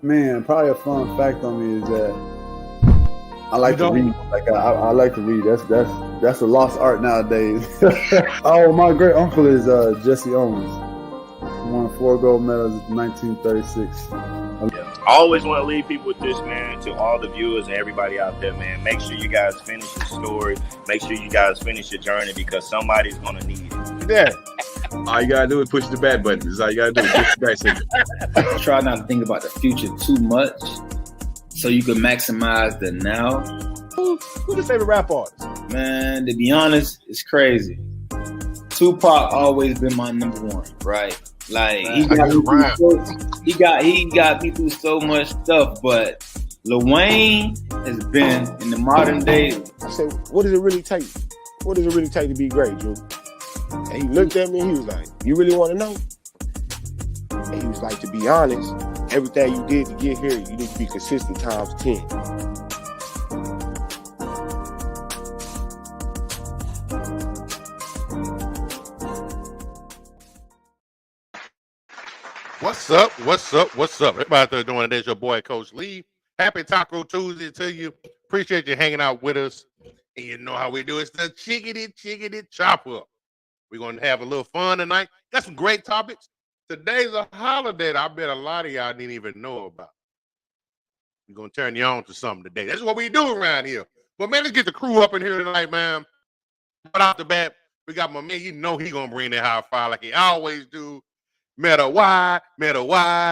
Man, probably a fun fact on me is that I like to read. Like I like to read. That's a lost art nowadays. Oh, my great uncle is Jesse Owens. He won 4 gold medals in 1936. I always want to leave people with this, man, to all the viewers and everybody out there, man. Make sure you guys finish your story. Make sure you guys finish your journey because somebody's going to need it. Yeah. All you got to do is push the back button. That's all you got to do is push the back signal. Try not to think about the future too much so you can maximize the now. Who's your favorite rap artist? Man, to be honest, it's crazy. Tupac always been my number one, right? Like he got me through so much stuff, but Lil Wayne has been in the modern day. I said, what does it really take? What does it really take to be great, Drew? And he looked at me and he was like, you really want to know? And he was like, to be honest, everything you did to get here, you need to be consistent times 10. What's up? What's up? What's up? Everybody out there doing it? It's your boy, Coach Lee. Happy Taco Tuesday to you. Appreciate you hanging out with us. And you know how we do. It's the chickity chop up. We're going to have a little fun tonight. Got some great topics. Today's a holiday that I bet a lot of y'all didn't even know about. We're going to turn you on to something today. That's what we do around here. But, man, let's get the crew up in here tonight, man. But off the bat, we got my man. You know he going to bring that high fire like he always do. Meta wide, dialing.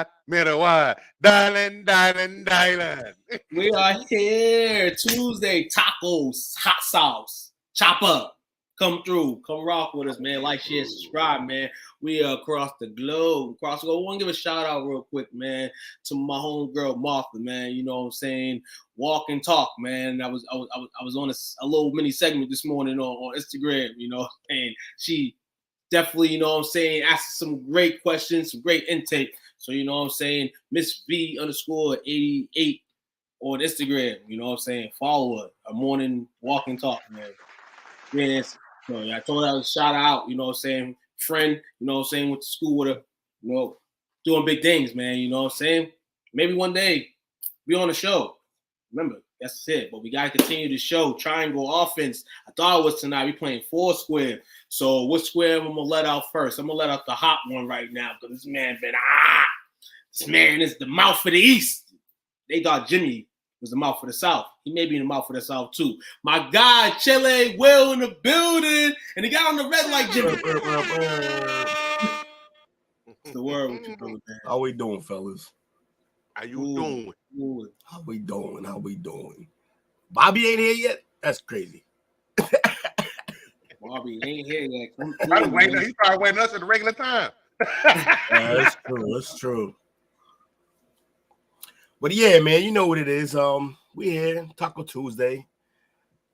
We are here Tuesday, tacos, hot sauce, chop up. Come through, come rock with us, man. Like, share, subscribe, man. We are across the globe. I want to give a shout out real quick, man, to my homegirl Martha, man. You know what I'm saying? Walk and talk, man. I was on a little mini segment this morning on Instagram, you know, and she definitely, you know what I'm saying, asked some great questions, some great intake. So, you know what I'm saying, Miss V_88 on Instagram, you know what I'm saying, follow her. A morning walk and talk, man. Yes. So I told her I was shout out, you know what I'm saying, friend, you know what I'm saying, went to school with her, you know, doing big things, man, you know what I'm saying. Maybe one day be on the show. Remember, that's it. But we got to continue the show. Triangle offense. I thought it was tonight. We playing 4 square. So what square I'm going to let out first? I'm going to let out the hot one right now because this man been, this man is the mouth of the East. They thought Jimmy was the mouth of the South. He may be in the mouth of the South too. My guy, Chile Will in the building. And he got on the red like Jimmy. What's the word with you, brother, man? How we doing, fellas? How you doing? How we doing? Bobby ain't here yet? That's crazy. Bobby ain't here yet. He's probably waiting us at the regular time. That's true. But yeah, man, you know what it is. We here, Taco Tuesday.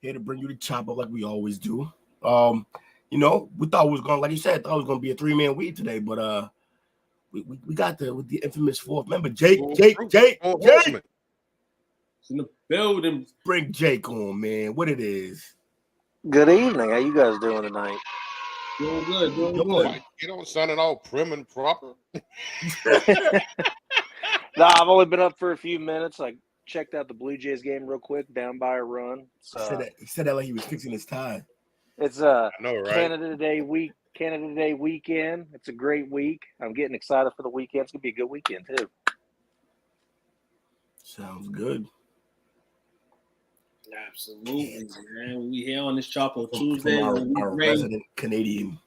Here to bring you the chop up like we always do. You know, we thought it was gonna, like you said, thought it was gonna be a 3-man week today, but we got with the infamous fourth member, Jake. It's in the building. Bring Jake on, man. What it is. Good evening. How you guys doing tonight? Doing good. You don't sound all prim and proper. No, I've only been up for a few minutes. I checked out the Blue Jays game real quick, down by a run. He said that like he was fixing his tie. It's I know, right? Canada Day weekend. It's a great week. I'm getting excited for the weekend. It's gonna be a good weekend too. Sounds good. Absolutely, man. We here on this Chopper From Tuesday. our resident Canadian.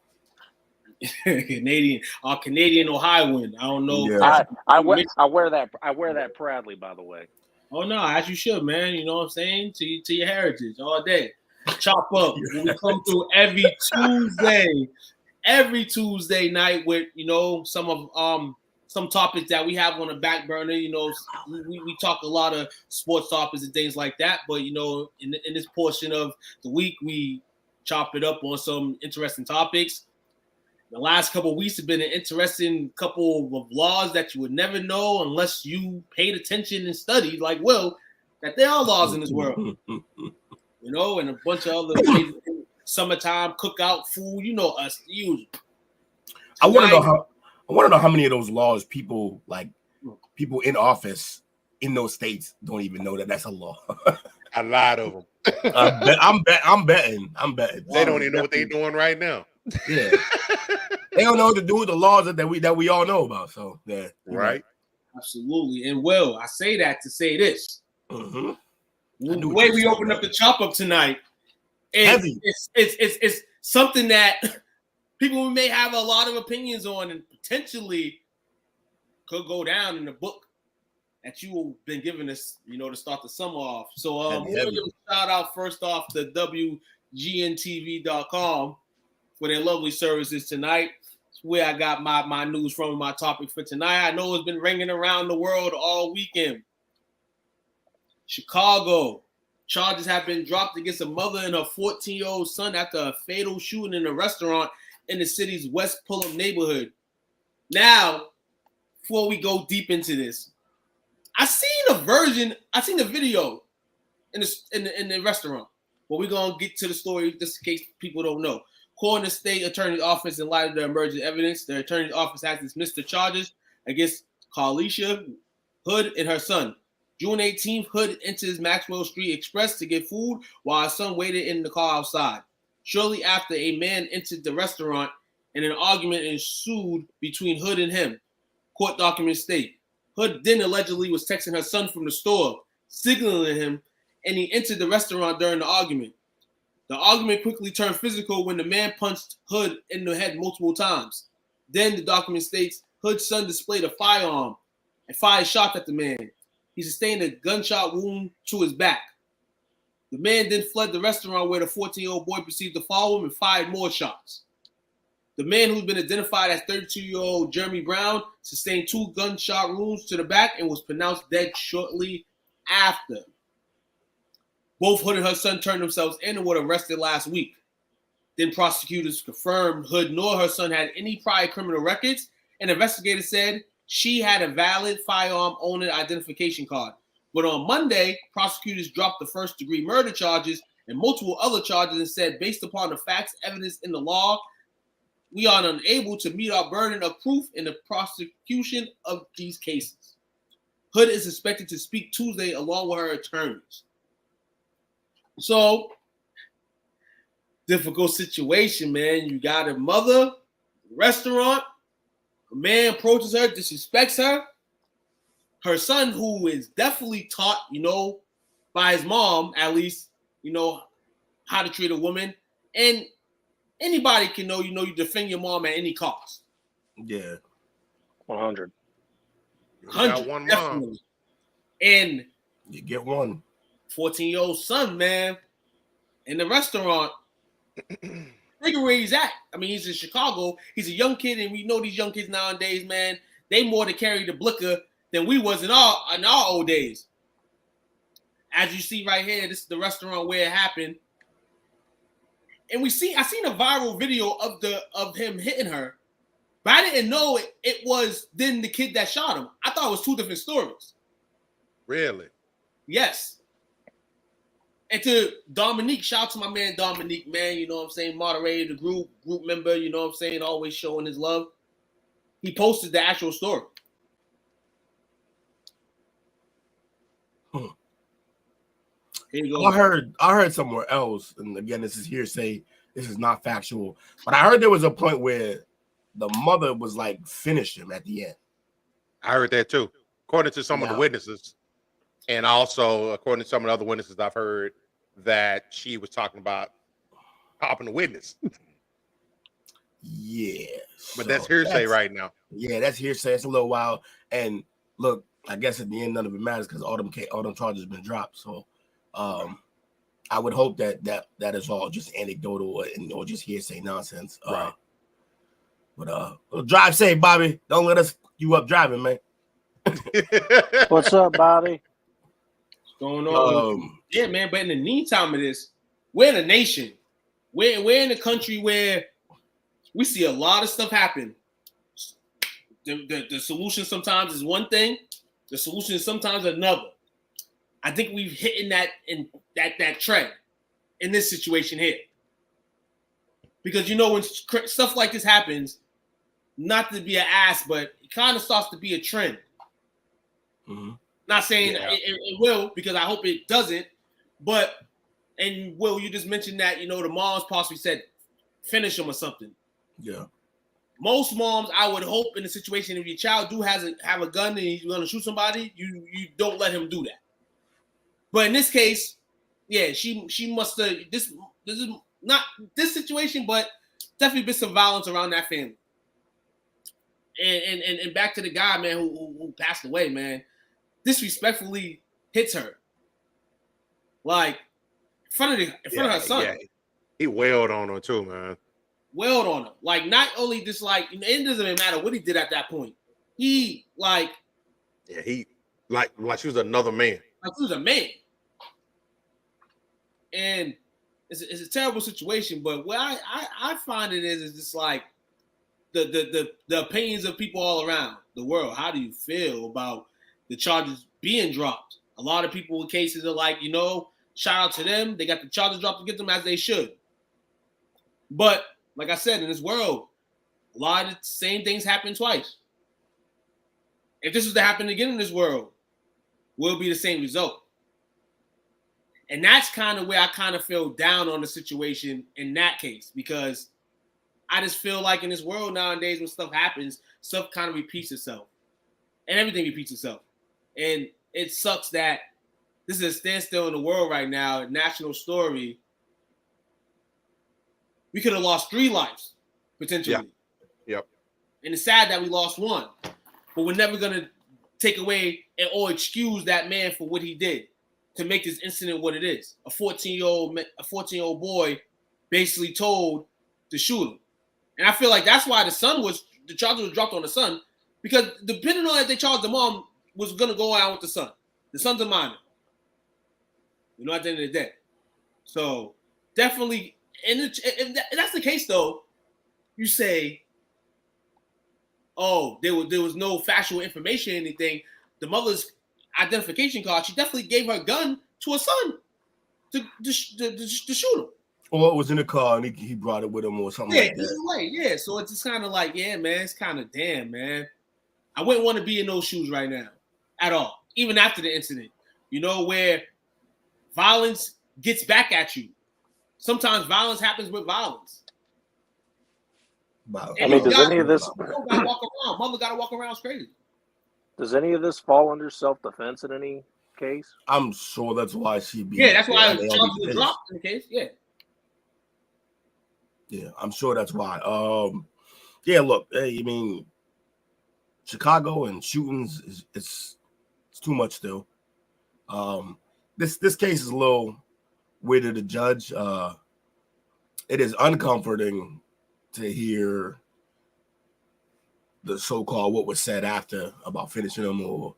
Our Canadian Ohioan. I don't know. Yeah. I wear that proudly, by the way. Oh no, as you should, man. You know what I'm saying? To your heritage all day. Chop up. We come through every Tuesday night with some topics that we have on the back burner. We talk a lot of sports topics and things like that. But in this portion of the week, we chop it up on some interesting topics. The last couple of weeks have been an interesting couple of laws that you would never know unless you paid attention and studied, like Will, that there are laws in this world. And a bunch of other summertime cookout food. You know us, the usual. I want to know how many of those laws people in office in those states don't even know that that's a law. A lot of them. I'm betting. They don't even know what they're doing right now. Yeah. They don't know what to do with the laws that we all know about. So yeah, right. Absolutely. And Will, I say that to say this. Mm-hmm. The way we opened up the chop up tonight it's something that people may have a lot of opinions on and potentially could go down in the book that you've been giving us, to start the summer off. So we'll give a shout out first off to WGNTV.com for their lovely services tonight. It's where I got my news from, my topic for tonight. I know it's been ringing around the world all weekend. Chicago. Charges have been dropped against a mother and her 14-year-old son after a fatal shooting in a restaurant in the city's West Fulham neighborhood. Now, before we go deep into this, I seen a video in the restaurant. But we're going to get to the story just in case people don't know. According to state attorney's office, in light of the emerging evidence, the attorney's office has dismissed the charges against Carlisha Hood and her son. June 18th, Hood enters Maxwell Street Express to get food while her son waited in the car outside. Shortly after, a man entered the restaurant and an argument ensued between Hood and him. Court documents state. Hood then allegedly was texting her son from the store, signaling him, and he entered the restaurant during the argument. The argument quickly turned physical when the man punched Hood in the head multiple times. Then the document states Hood's son displayed a firearm and fired shots at the man. He sustained a gunshot wound to his back. The man then fled the restaurant where the 14-year-old boy proceeded to follow him and fired more shots. The man, who's been identified as 32-year-old Jeremy Brown, sustained 2 gunshot wounds to the back and was pronounced dead shortly after. Both Hood and her son turned themselves in and were arrested last week. Then prosecutors confirmed Hood nor her son had any prior criminal records, and investigators said she had a valid firearm owner identification card. But on Monday, prosecutors dropped the first-degree murder charges and multiple other charges and said, based upon the facts, evidence in the law, we are unable to meet our burden of proof in the prosecution of these cases. Hood is expected to speak Tuesday along with her attorneys. So, difficult situation, man. You got a mother, restaurant, a man approaches her, disrespects her. Her son, who is definitely taught, by his mom, at least, how to treat a woman. And anybody can know, you defend your mom at any cost. Yeah. 100. You got one definitely. mom. And you get one. 14-year-old son, man, in the restaurant. Figure where he's at. I mean, he's in Chicago. He's a young kid, and we know these young kids nowadays, man. They more to carry the blicker than we was in our old days. As you see right here, this is the restaurant where it happened, and I seen a viral video of him hitting her, but I didn't know it was then the kid that shot him. I thought it was 2 different stories. Really? Yes. And to Dominique, shout out to my man Dominique, man, you know what I'm saying, moderator, the group member, you know what I'm saying, always showing his love. He posted the actual story. Here you go. I heard somewhere else, and again, this is hearsay. This is not factual, but I heard there was a point where the mother was like finish him at the end. I heard that too, according to some of the witnesses, and also according to some of the other witnesses I've heard that she was talking about popping the witness. Yeah, but that's hearsay right now. Yeah, that's hearsay. It's a little wild. And look, I guess at the end none of it matters because all them charges been dropped. So, I would hope that is all just anecdotal or just hearsay nonsense. Right. But drive safe, Bobby. Don't let us you up driving, man. What's up, Bobby? What's going on? Yeah, man. But in the meantime of this, we're in a nation. We're in a country where we see a lot of stuff happen. The solution sometimes is one thing. The solution is sometimes another. I think we've hit in that trend in this situation here. Because when stuff like this happens, not to be an ass, but it kind of starts to be a trend. Mm-hmm. Not saying it will, because I hope it doesn't. But, and Will, you just mentioned that, the moms possibly said, finish him or something. Yeah. Most moms, I would hope in the situation, if your child have a gun and he's going to shoot somebody, you don't let him do that. But in this case, yeah, she must have, this is not this situation, but definitely been some violence around that family. And back to the guy, man, who passed away, man, disrespectfully hits her. Like, in front of her son. Yeah. He wailed on her too, man. Wailed on her. Like, not only just like, it doesn't even matter what he did at that point. He like, yeah, he like she was another man. Like he was a man. And it's a terrible situation, but what I find it is just like the opinions of people all around the world. How do you feel about the charges being dropped? A lot of people with cases are like, shout out to them. They got the charges dropped to get them as they should. But like I said, in this world, a lot of the same things happen twice. If this was to happen again in this world, will be the same result. And that's kind of where I kind of feel down on the situation in that case, because I just feel like in this world nowadays, when stuff happens, stuff kind of repeats itself. And everything repeats itself. And it sucks that this is a standstill in the world right now, a national story. We could have lost 3 lives, potentially. Yep. And it's sad that we lost 1. But we're never going to take away or excuse that man for what he did to make this incident what it is. A 14-year-old boy basically told to shoot him. And I feel like that's why the charge was dropped on the son, because depending on if they charged the mom, was going to go out with the son. The son's a minor. At the end of the day. So definitely, and if that's the case though, you say, oh, there was no factual information or anything. The mother's identification card, she definitely gave her gun to her son to shoot him. Or it was in the car and he brought it with him or something like that. Yeah, so it's just kind of like, yeah, man, it's kind of damn, man. I wouldn't want to be in those shoes right now at all, even after the incident. Where violence gets back at you. Sometimes violence happens with violence. I mean, does any of this... Mother got to walk around crazy. Does any of this fall under self-defense in any case? I'm sure that's why she be... Yeah, that's why the charges were dropped in the case, yeah. Yeah, I'm sure that's why. Yeah, look, hey, I mean, Chicago and shootings it's too much still. This case is a little weird to judge. It is uncomforting to hear the so-called what was said after about finishing them or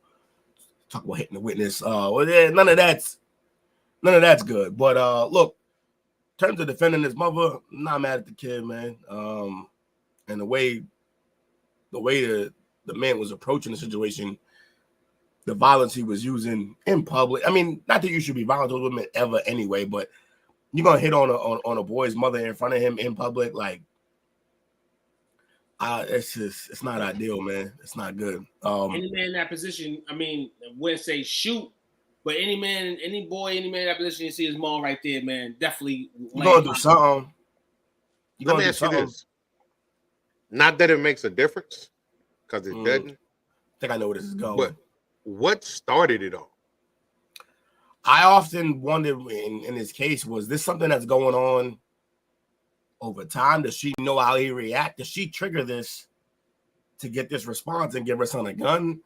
talk about hitting the witness. Well, yeah, none of that's good. But look, in terms of defending his mother, I'm not mad at the kid, man. And the way the man was approaching the situation, the violence he was using in public. I mean, not that you should be violent with women ever anyway, but you're gonna hit on a boy's mother in front of him in public, like it's not ideal, man. It's not good. Any man in that position, I mean, when say shoot, But any man, any boy, any man in that position, you see his mom right there, man. Definitely. You're gonna do something. You're Let gonna me do ask you something. this. Not that it makes a difference, because it doesn't. I think I know where this is going. But what started it all? I often wonder in this case, was this something that's going on over time? Does she know how he react? Does she trigger this to get this response and give her son a gun?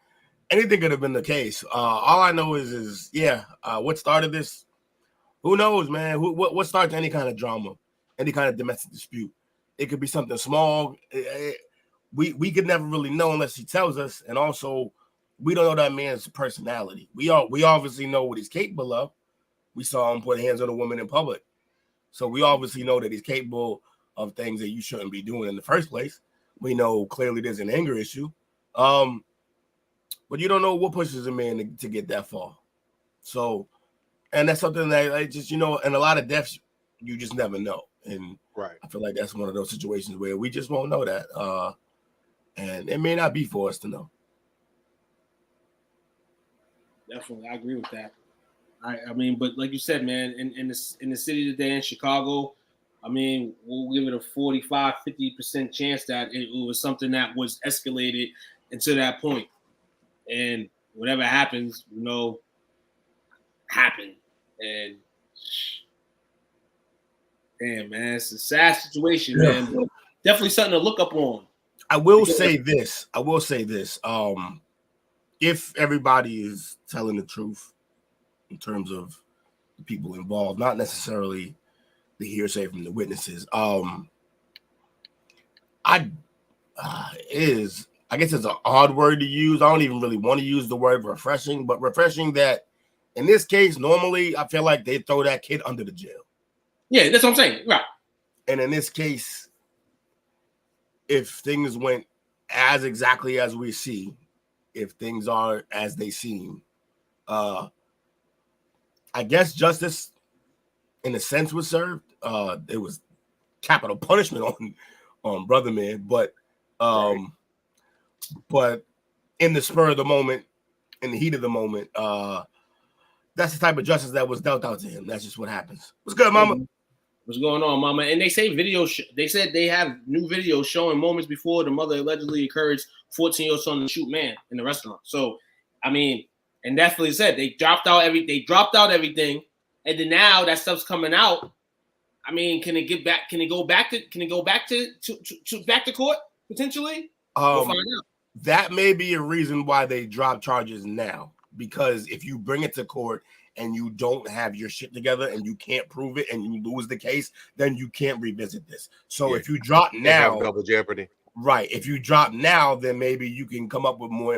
Anything could have been the case. All I know is what started this? Who knows, man? What starts any kind of drama, any kind of domestic dispute? It could be something small. We could never really know unless he tells us, and also we don't know that man's personality. We obviously know what he's capable of. We saw him put hands on a woman in public, so we obviously know that he's capable of things that you shouldn't be doing in the first place. We know clearly there's an anger issue, but you don't know what pushes a man to get that far. So, and that's something that I just, and a lot of deaths you just never know. And Right. I feel like that's one of those situations where we just won't know that. And it may not be for us to know. Definitely, I agree with that. I mean, but like you said, man, in the city today in Chicago, I mean, we'll give it a 45-50% chance that it was something that was escalated until that point. And whatever happens, happened. And damn, man, it's a sad situation, man. But definitely something to look up on. I will say this. If everybody is telling the truth in terms of the people involved, not necessarily the hearsay from the witnesses, I guess it's an odd word to use. I don't even really want to use the word refreshing, but refreshing that in this case, normally I feel like they throw that kid under the jail. Yeah, that's what I'm saying. Right. And in this case, if things went as exactly as we see, if things are as they seem, I guess justice in a sense was served. It was capital punishment on brother man, but but in the spur of the moment, in the heat of the moment, that's the type of justice that was dealt out to him. That's just what happens. What's good, mama? What's going on, mama? And they say they said they have new videos showing moments before the mother allegedly encouraged 14-year-old son to shoot man in the restaurant. So, I mean, and definitely said they dropped out everything, and then now that stuff's coming out. I mean, can it go back to court potentially? We'll find out. That may be a reason why they drop charges now, because if you bring it to court and you don't have your shit together and you can't prove it and you lose the case, then you can't revisit this. So if you drop now, double jeopardy. Right. If you drop now, then maybe you can come up with more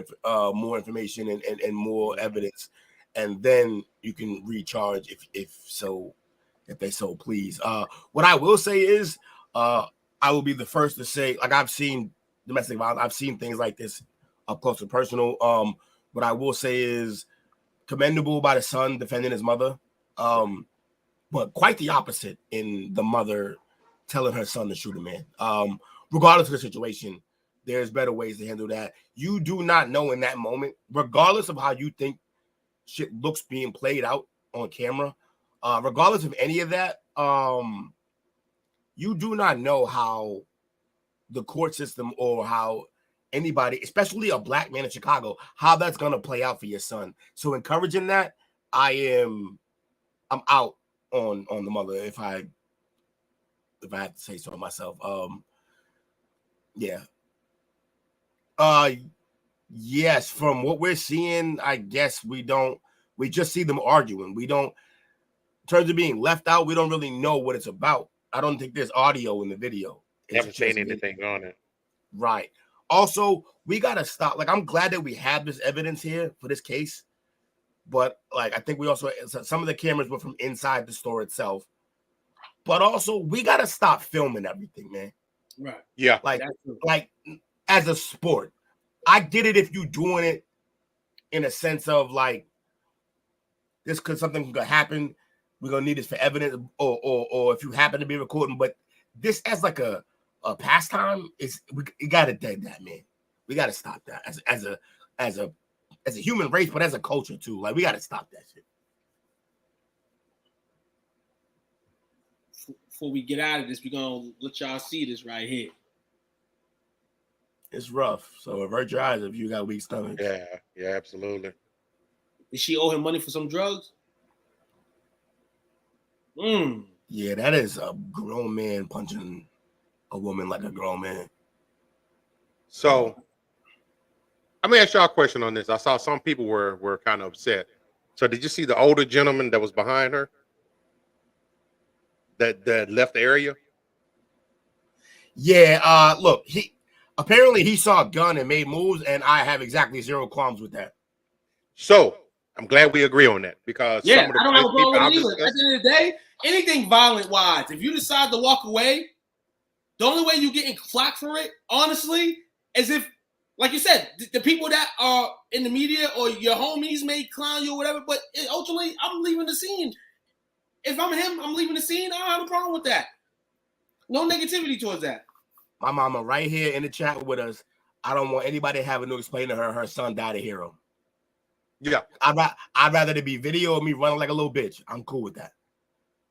information and more evidence, and then you can recharge if they so please. What I will say is, I will be the first to say, like, I've seen domestic violence, I've seen things like this up close and personal. What I will say is commendable by the son defending his mother, but quite the opposite in the mother telling her son to shoot a man. Regardless of the situation, there's better ways to handle that. You do not know in that moment, regardless of how you think shit looks being played out on camera, regardless of any of that, you do not know how the court system or how anybody, especially a black man in Chicago, how that's going to play out for your son. So encouraging that, I'm out on the mother if I have to say so myself. Yeah. Yes, from what we're seeing, I guess we just see them arguing. We don't, in terms of being left out, we don't really know what it's about. I don't think there's audio in the video. Haven't seen anything on it. Right. Also, we got to stop. Like, I'm glad that we have this evidence here for this case, but like, I think we also, some of the cameras were from inside the store itself, but also we got to stop filming everything, man. Right. Yeah. Like as a sport, I get it if you doing it in a sense of like, this could something could happen. We're gonna need this for evidence, or if you happen to be recording. But this as like a pastime, we gotta dead that, man. We gotta stop that as a human race, but as a culture too. Like, we gotta stop that shit. before we get out of this, we're gonna let y'all see this right here. It's rough. So avert your eyes if you got weak stomach. Yeah, absolutely. Did she owe him money for some drugs? Yeah, that is a grown man punching a woman like a grown man. So I'm gonna ask y'all a question on this. I saw some people were kind of upset. So did you see the older gentleman that was behind her? That left the area? Yeah, look, he saw a gun and made moves, and I have exactly zero qualms with that. So I'm glad we agree on that because yeah, some of the I don't have a problem with it either. discussed, At the end of the day, anything violent wise, if you decide to walk away, the only way you getting flack for it, honestly, is if, like you said, the people that are in the media or your homies may clown you or whatever, but ultimately, I'm leaving the scene. If I'm him, I'm leaving the scene. I don't have a problem with that. No negativity towards that. My mama right here in the chat with us. I don't want anybody having to explain to her son died a hero. yeah, I'd rather there be video of me running like a little bitch. I'm cool with that.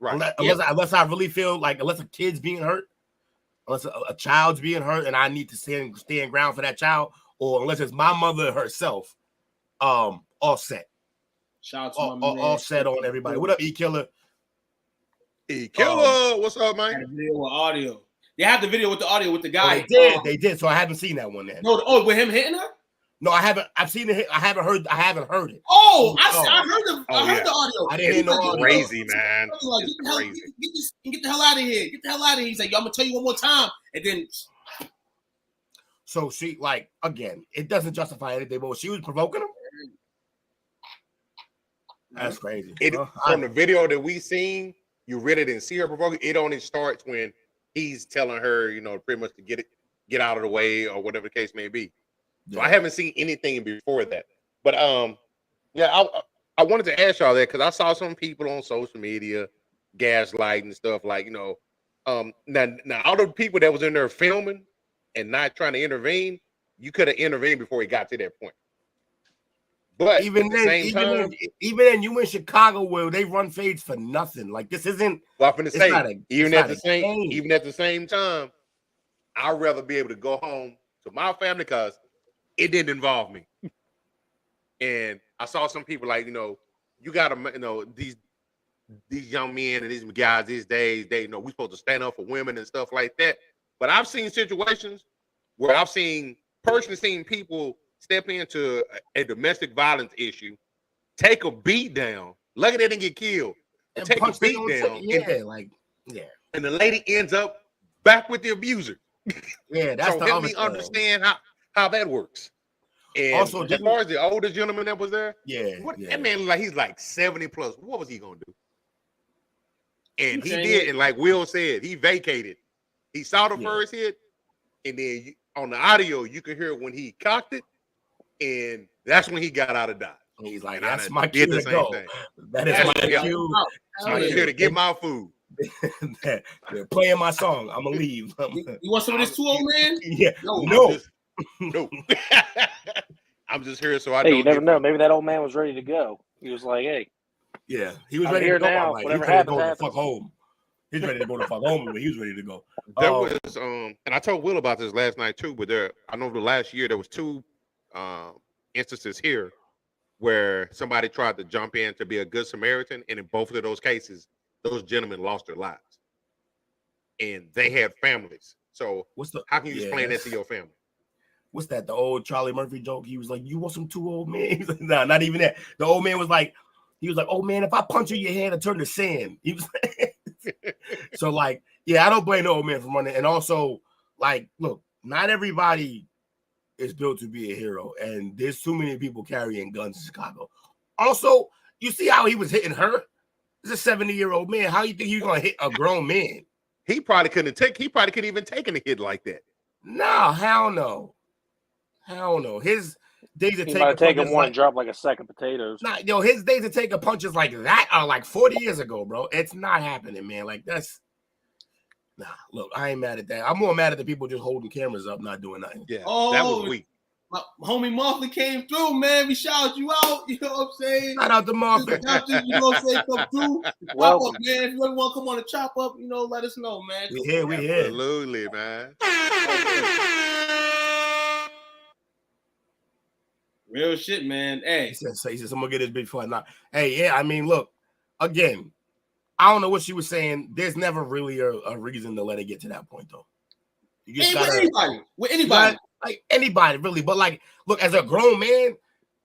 right. Unless I really feel like, unless a kid's being hurt, unless a child's being hurt and I need to stand ground for that child, or unless it's my mother herself, all set. Shout out to my man. All set on everybody. What up, E-Killer? E-Killer, what's up, man? Video or audio. They have the video with the audio with the guy. They did. So I haven't seen that one then. No, with him hitting her? No, I haven't. I've seen it. I haven't heard it. Oh, I heard the audio. I didn't hear no audio. Crazy, man. Like, get the hell out of here. Get the hell out of here. He's like, I'm gonna tell you one more time. And then so she, like, again, it doesn't justify anything, but she was provoking him. That's crazy. From the video that we seen, you really didn't see her provoking. It only starts when he's telling her, pretty much to get out of the way or whatever the case may be. So I haven't seen anything before that. But yeah, I wanted to ask y'all that because I saw some people on social media gaslighting and stuff like, now all the people that was in there filming and not trying to intervene, you could have intervened before it got to that point. But even then, you in Chicago where they run fades for nothing. Like, this isn't. Well, I'm going to say, even at the same time, I'd rather be able to go home to my family because it didn't involve me. And I saw some people like, you got to, these young men and these guys these days, we supposed to stand up for women and stuff like that. But I've seen situations where I've personally seen people step into a domestic violence issue, take a beat down, lucky they didn't get killed, and take a beat down. And the lady ends up back with the abuser. Yeah, that's so help me understand how that works. And also, as far as the older gentleman that was there, that man, he's like 70 plus. What was he gonna do? And he did, and like Will said, he vacated. He saw the first hit, and then on the audio, you could hear when he cocked it, and that's when he got out of Dodge. He's like, "That's my cue to go. That is my cue. I'm here to get my food." They're playing my song. I'm gonna leave. You want some of this too, old man? Yeah. No. I'm just here so I. Hey, you never know. Maybe that old man was ready to go. He was like, "Hey." Yeah, he was ready to go. Now. Like, whatever happens, go fuck home. He's ready to go to fuck home, but he was ready to go. There was and I told Will about this last night too. But I know the last year there was 2 instances here where somebody tried to jump in to be a good Samaritan, and in both of those cases, those gentlemen lost their lives, and they had families. So how can you explain that to your family? What's that? The old Charlie Murphy joke. He was like, "You want some 2 old men?" He's like, "Nah, not even that." The old man was like, "Oh man, if I punch you in your hand, I turn to sand." He was so like, yeah, I don't blame the old man for running. And also, like, look, not everybody is built to be a hero, and there's too many people carrying guns in Chicago. Also, you see how he was hitting her? He's a 70-year-old man. How you think you're gonna hit a grown man? He probably couldn't even take a hit like that. No, hell no. Hell no. His days of taking one and drop like a sack of potatoes. Nah, his days of taking punches like that are like 40 years ago, bro. It's not happening, man. Like, that's look, I ain't mad at that. I'm more mad at the people just holding cameras up, not doing nothing. Yeah, that was weak. My homie Martha came through, man. We shouted you out. You know what I'm saying? Shout out to Martha. You know what I'm saying? Come through. Chop up, man. If you ever want to come on the chop up, you know, let us know, man. We here. Absolutely, man. Real shit, man. Hey. He said, I'm gonna get this big fun. Now, hey, yeah, I mean, look, again, I don't know what she was saying. There's never really a reason to let it get to that point, though. You just gotta, with anybody. Like anybody, really. But like, look, as a grown man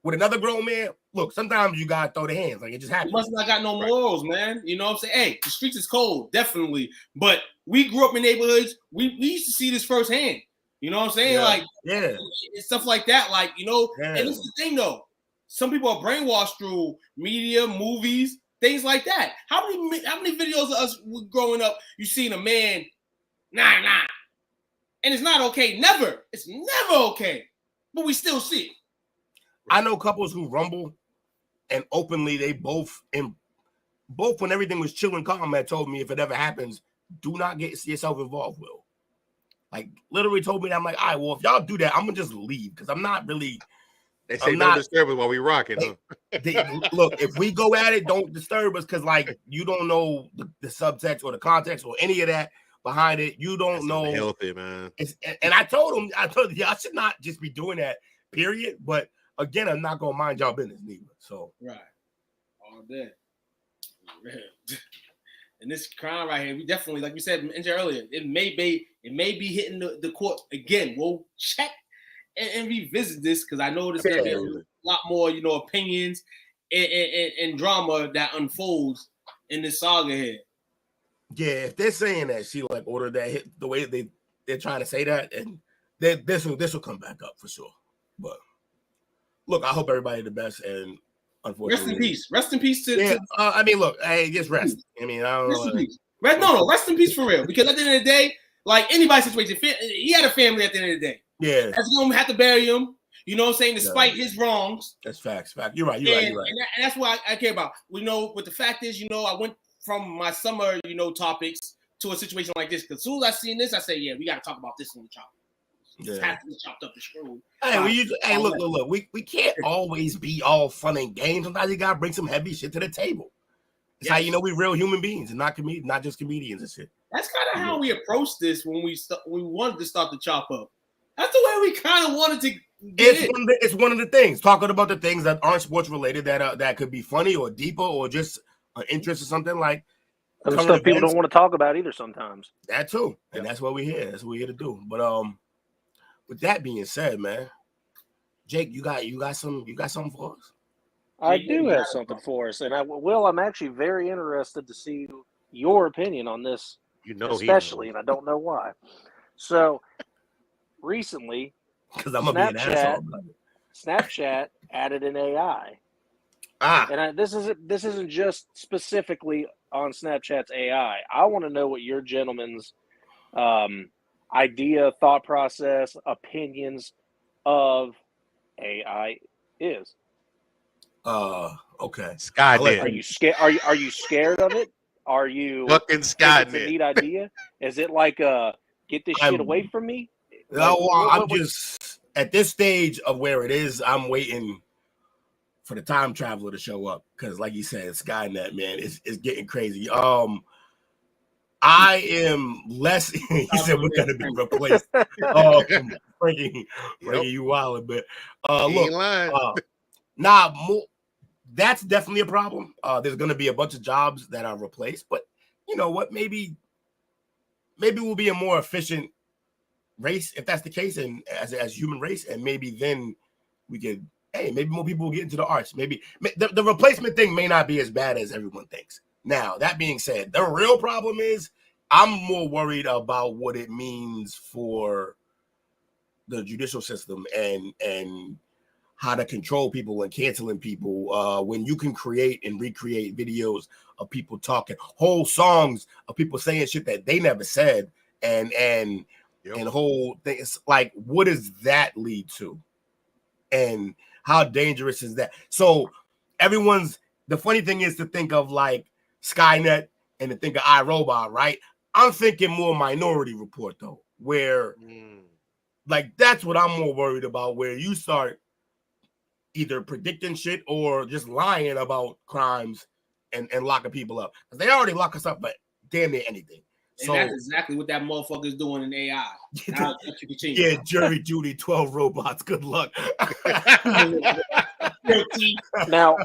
with another grown man, look, sometimes you gotta throw the hands. Like it just happens. You must not got no morals, man. You know what I'm saying? Hey, the streets is cold, definitely. But we grew up in neighborhoods. We used to see this firsthand. You know what I'm saying? Like, stuff like that. Like, you know, and this is the thing though. Some people are brainwashed through media, movies, things like that. How many videos of us growing up you seen a man, nah. And it's not okay. Never. It's never okay. But we still see it. I know couples who rumble and openly they both when everything was chill and calm had told me if it ever happens, do not get yourself involved, Will. Like literally told me that. I'm like, all right, well, if y'all do that, I'm gonna just leave because I'm not really. They say don't disturb us while we rocking, huh? Look, if we go at it, don't disturb us because like you don't know the subtext or the context or any of that behind it. You don't know. Healthy, man. And I told him, y'all should not just be doing that, period. But again, I'm not gonna mind y'all business neither. So right, all day. And this crime right here, we definitely, like we said earlier, it may be hitting the court again. We'll check and revisit this because I know there's gonna be a lot more, you know, opinions and drama that unfolds in this saga here. Yeah, if they're saying that she like ordered that hit the way they're trying to say that, and this will come back up for sure. But look, I hope everybody the best, and unfortunately, rest in peace to I mean, look, hey, just rest. I mean, I don't know. In peace. Rest in peace for real. Because at the end of the day, like anybody's situation, he had a family at the end of the day. Yeah, that's gonna have to bury him. You know what I'm saying? Despite his wrongs. That's facts. You're right. And that's what I care about. We know, but the fact is, you know, I went from my summer, you know, topics to a situation like this. Because as soon as I seen this, I say, yeah, we got to talk about this on the chop. It's has to be chopped up and screwed. Hey, look. We can't always be all fun and games. Sometimes you gotta bring some heavy shit to the table. It's how you know we real human beings and not just comedians and shit. That's kind of how we approached this when we wanted to start the chop up. That's the way we kind of wanted to get it. It's one of the things, talking about the things that aren't sports related that could be funny or deeper or just an interest or something like. Other stuff people don't want to talk about either sometimes. That too. And that's what we're here. That's what we're here to do. But with that being said, man, Jake, you got something for us? I do have something for us, and I'm actually very interested to see your opinion on this, especially, and I don't know why. So, recently, because I'm gonna be an asshole. Snapchat added an AI, and this isn't just specifically on Snapchat's AI. I want to know what your gentlemen's idea, thought process, opinions of AI is. Okay. Skynet. Are you scared? Are you scared of it? Are you fucking Skynet? It's a neat idea. Is it like get this shit away from me? No, I'm just at this stage of where it is. I'm waiting for the time traveler to show up because, like you said, Skynet, man, it's getting crazy. I am less. He said we're gonna be replaced. Frankie, you wild, but look, that's definitely a problem. There's gonna be a bunch of jobs that are replaced, but you know what? Maybe we'll be a more efficient race if that's the case, and as human race, and maybe then we could. Hey, maybe more people will get into the arts. Maybe the replacement thing may not be as bad as everyone thinks. Now, that being said, the real problem is I'm more worried about what it means for the judicial system and how to control people and canceling people when you can create and recreate videos of people talking, whole songs of people saying shit that they never said, and whole things like, what does that lead to? And how dangerous is that? So the funny thing is to think of like Skynet and to think of iRobot, right? I'm thinking more Minority Report though, where like that's what I'm more worried about, where you start either predicting shit or just lying about crimes and locking people up. Because they already lock us up for damn near anything. And so that's exactly what that motherfucker's doing in AI. Now, yeah, jury duty, 12 robots. Good luck. Now,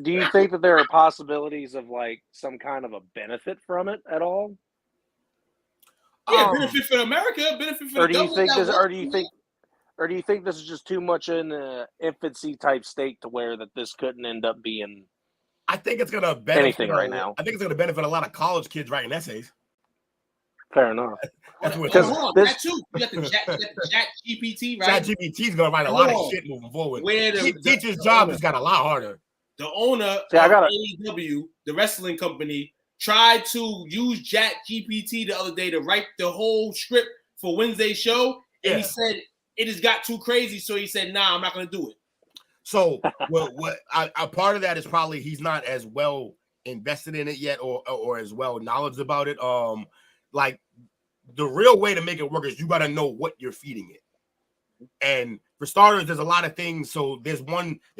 do you think that there are possibilities of like some kind of a benefit from it at all? Yeah, benefit for America, benefit for the government. Or do you think this is just too much in an infancy type state to where that this couldn't end up being? I think it's gonna benefit anything right now. I think it's gonna benefit a lot of college kids writing essays. Fair enough. That's what that too. You got the Chat GPT, right? Chat GPT is gonna write a lot of shit moving forward. Teachers' job has got a lot harder. The owner of AEW, the wrestling company, tried to use Chat GPT the other day to write the whole script for Wednesday's show, and he said it has got too crazy. So he said, "Nah, I'm not gonna do it." So, a part of that is probably he's not as well invested in it yet, or as well knowledgeable about it. Like the real way to make it work is you got to know what you're feeding it. And for starters, there's a lot of things. So there's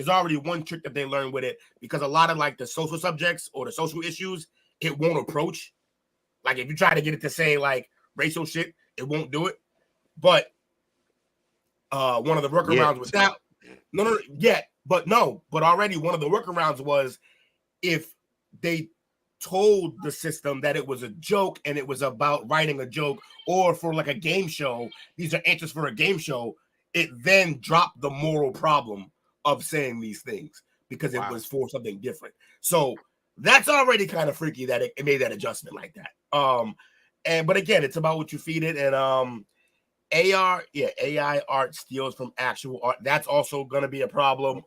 already one trick that they learn with it, because a lot of like the social subjects or the social issues, it won't approach. Like if you try to get it to say like racial shit, it won't do it. But one of the workarounds with that. But already one of the workarounds was if they told the system that it was a joke and it was about writing a joke, or for like a game show, these are answers for a game show, it then dropped the moral problem of saying these things because it was for something different. So that's already kind of freaky that it made that adjustment like that. But again, it's about what you feed it. And AI art steals from actual art. That's also going to be a problem.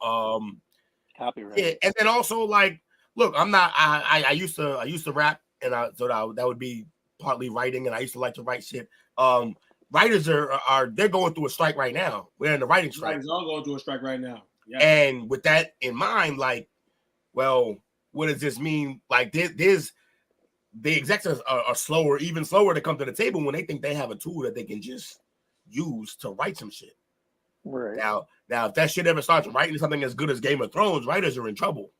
Copyright. Yeah, and then also like, look, I'm not. I used to rap, and that would be partly writing, and I used to like to write shit. Writers they're going through a strike right now. We're in the writing strike. Writers are going through a strike right now. Yeah. And with that in mind, like, well, what does this mean? Like, there's the executives are even slower to come to the table when they think they have a tool that they can just use to write some shit. Right. Now, if that shit ever starts writing something as good as Game of Thrones, writers are in trouble.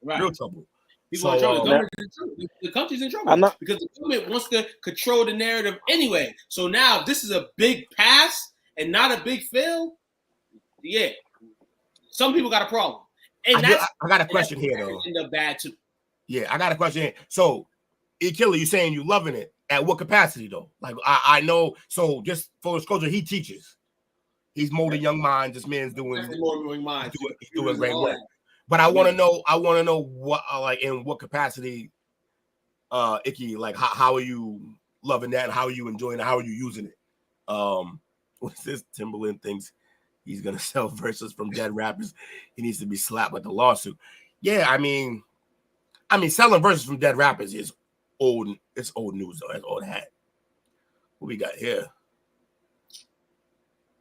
Right. Real trouble. People are in trouble. The country's in trouble because the government wants to control the narrative anyway. So now, if this is a big pass and not a big fail, yeah, some people got a problem. And I got a question here though. End up bad too. Yeah, I got a question here. So, Killer, you saying you loving it? At what capacity though? Like I know. So just full disclosure, he teaches. He's molding young minds. This man's doing molding minds. He's doing great work. But I want to know what like in what capacity, Icky, like how are you loving that? And how are you enjoying it? How are you using it? What's this? Timberland thinks he's gonna sell verses from dead rappers. He needs to be slapped with the lawsuit. Yeah, I mean, selling verses from dead rappers is old. It's old news though. That's old hat. What we got here?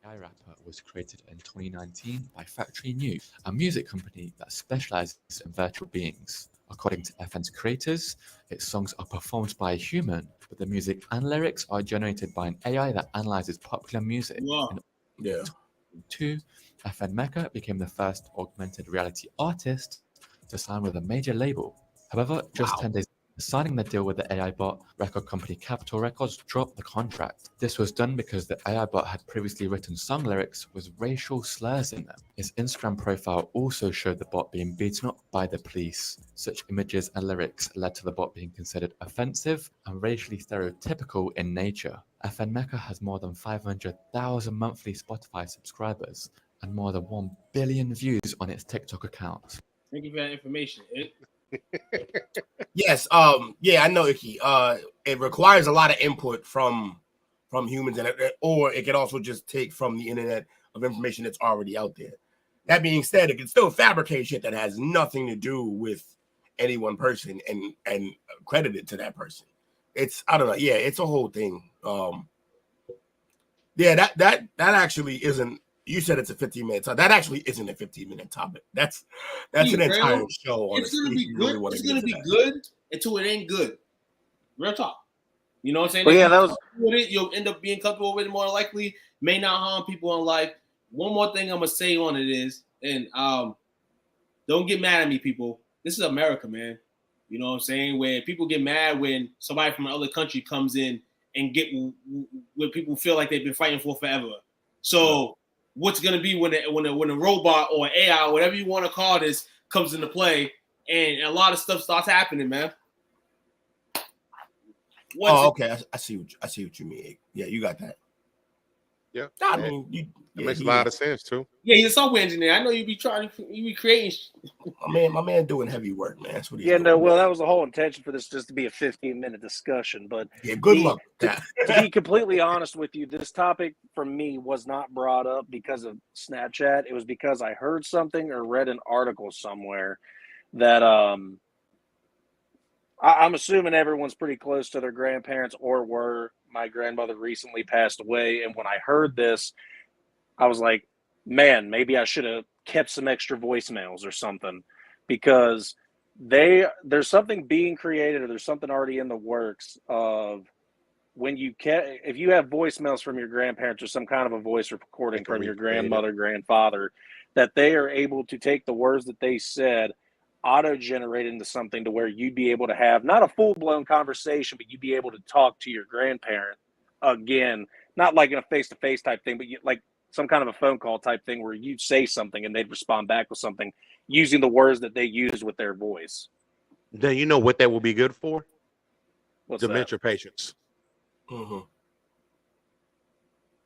AI Rapper was created in 2019 by Factory New, a music company that specializes in virtual beings. According to FN's creators, its songs are performed by a human, but the music and lyrics are generated by an AI that analyzes popular music. Wow. Yeah. In 2022, FN Mecca became the first augmented reality artist to sign with a major label. However, just 10 days signing the deal with the AI bot, record company Capitol Records dropped the contract. This was done because the AI bot had previously written song lyrics with racial slurs in them. His Instagram profile also showed the bot being beaten up by the police. Such images and lyrics led to the bot being considered offensive and racially stereotypical in nature. FN Mecca has more than 500,000 monthly Spotify subscribers and more than 1 billion views on its TikTok account. Thank you for that information. Yes, yeah, I know, Icky. It requires a lot of input from humans, or it can also just take from the internet of information that's already out there. That being said, it can still fabricate shit that has nothing to do with any one person and credit it to that person. I don't know. Yeah, it's a whole thing. Yeah, that actually isn't. You said it's a 15-minute topic. That actually isn't a 15-minute topic. That's an entire show. It's gonna be good. It's gonna be good until it ain't good. Real talk. You know what I'm saying? Well, if yeah, you that was with it, you'll end up being comfortable with it more likely. May not harm people in life. One more thing I'm gonna say on it is, and don't get mad at me, people. This is America, man. You know what I'm saying? Where people get mad when somebody from another country comes in and get what people feel like they've been fighting for forever. So what's gonna be when a robot or AI or whatever you want to call this comes into play, and a lot of stuff starts happening, man. Okay. I see what you mean. Yeah, you got that. Yeah, I mean, it makes a lot of sense too. Yeah, he's a software engineer. I know you be creating. My man doing heavy work, man. That's what he's doing. no. Well, that was the whole intention for this, just to be a 15-minute discussion. But yeah, good luck with that. To be completely honest with you, this topic for me was not brought up because of Snapchat. It was because I heard something or read an article somewhere that I'm assuming everyone's pretty close to their grandparents or were. My grandmother recently passed away, and when I heard this, I was like, man, maybe I should have kept some extra voicemails or something, because there's something being created, or there's something already in the works of when if you have voicemails from your grandparents or some kind of a voice recording from your grandmother, grandfather, that they are able to take the words that they said, auto-generate into something to where you'd be able to have not a full-blown conversation, but you'd be able to talk to your grandparent again, not like in a face-to-face type thing, but like some kind of a phone call type thing where you'd say something and they'd respond back with something using the words that they use with their voice. Now, you know what that will be good for? What's dementia patients. Mm-hmm.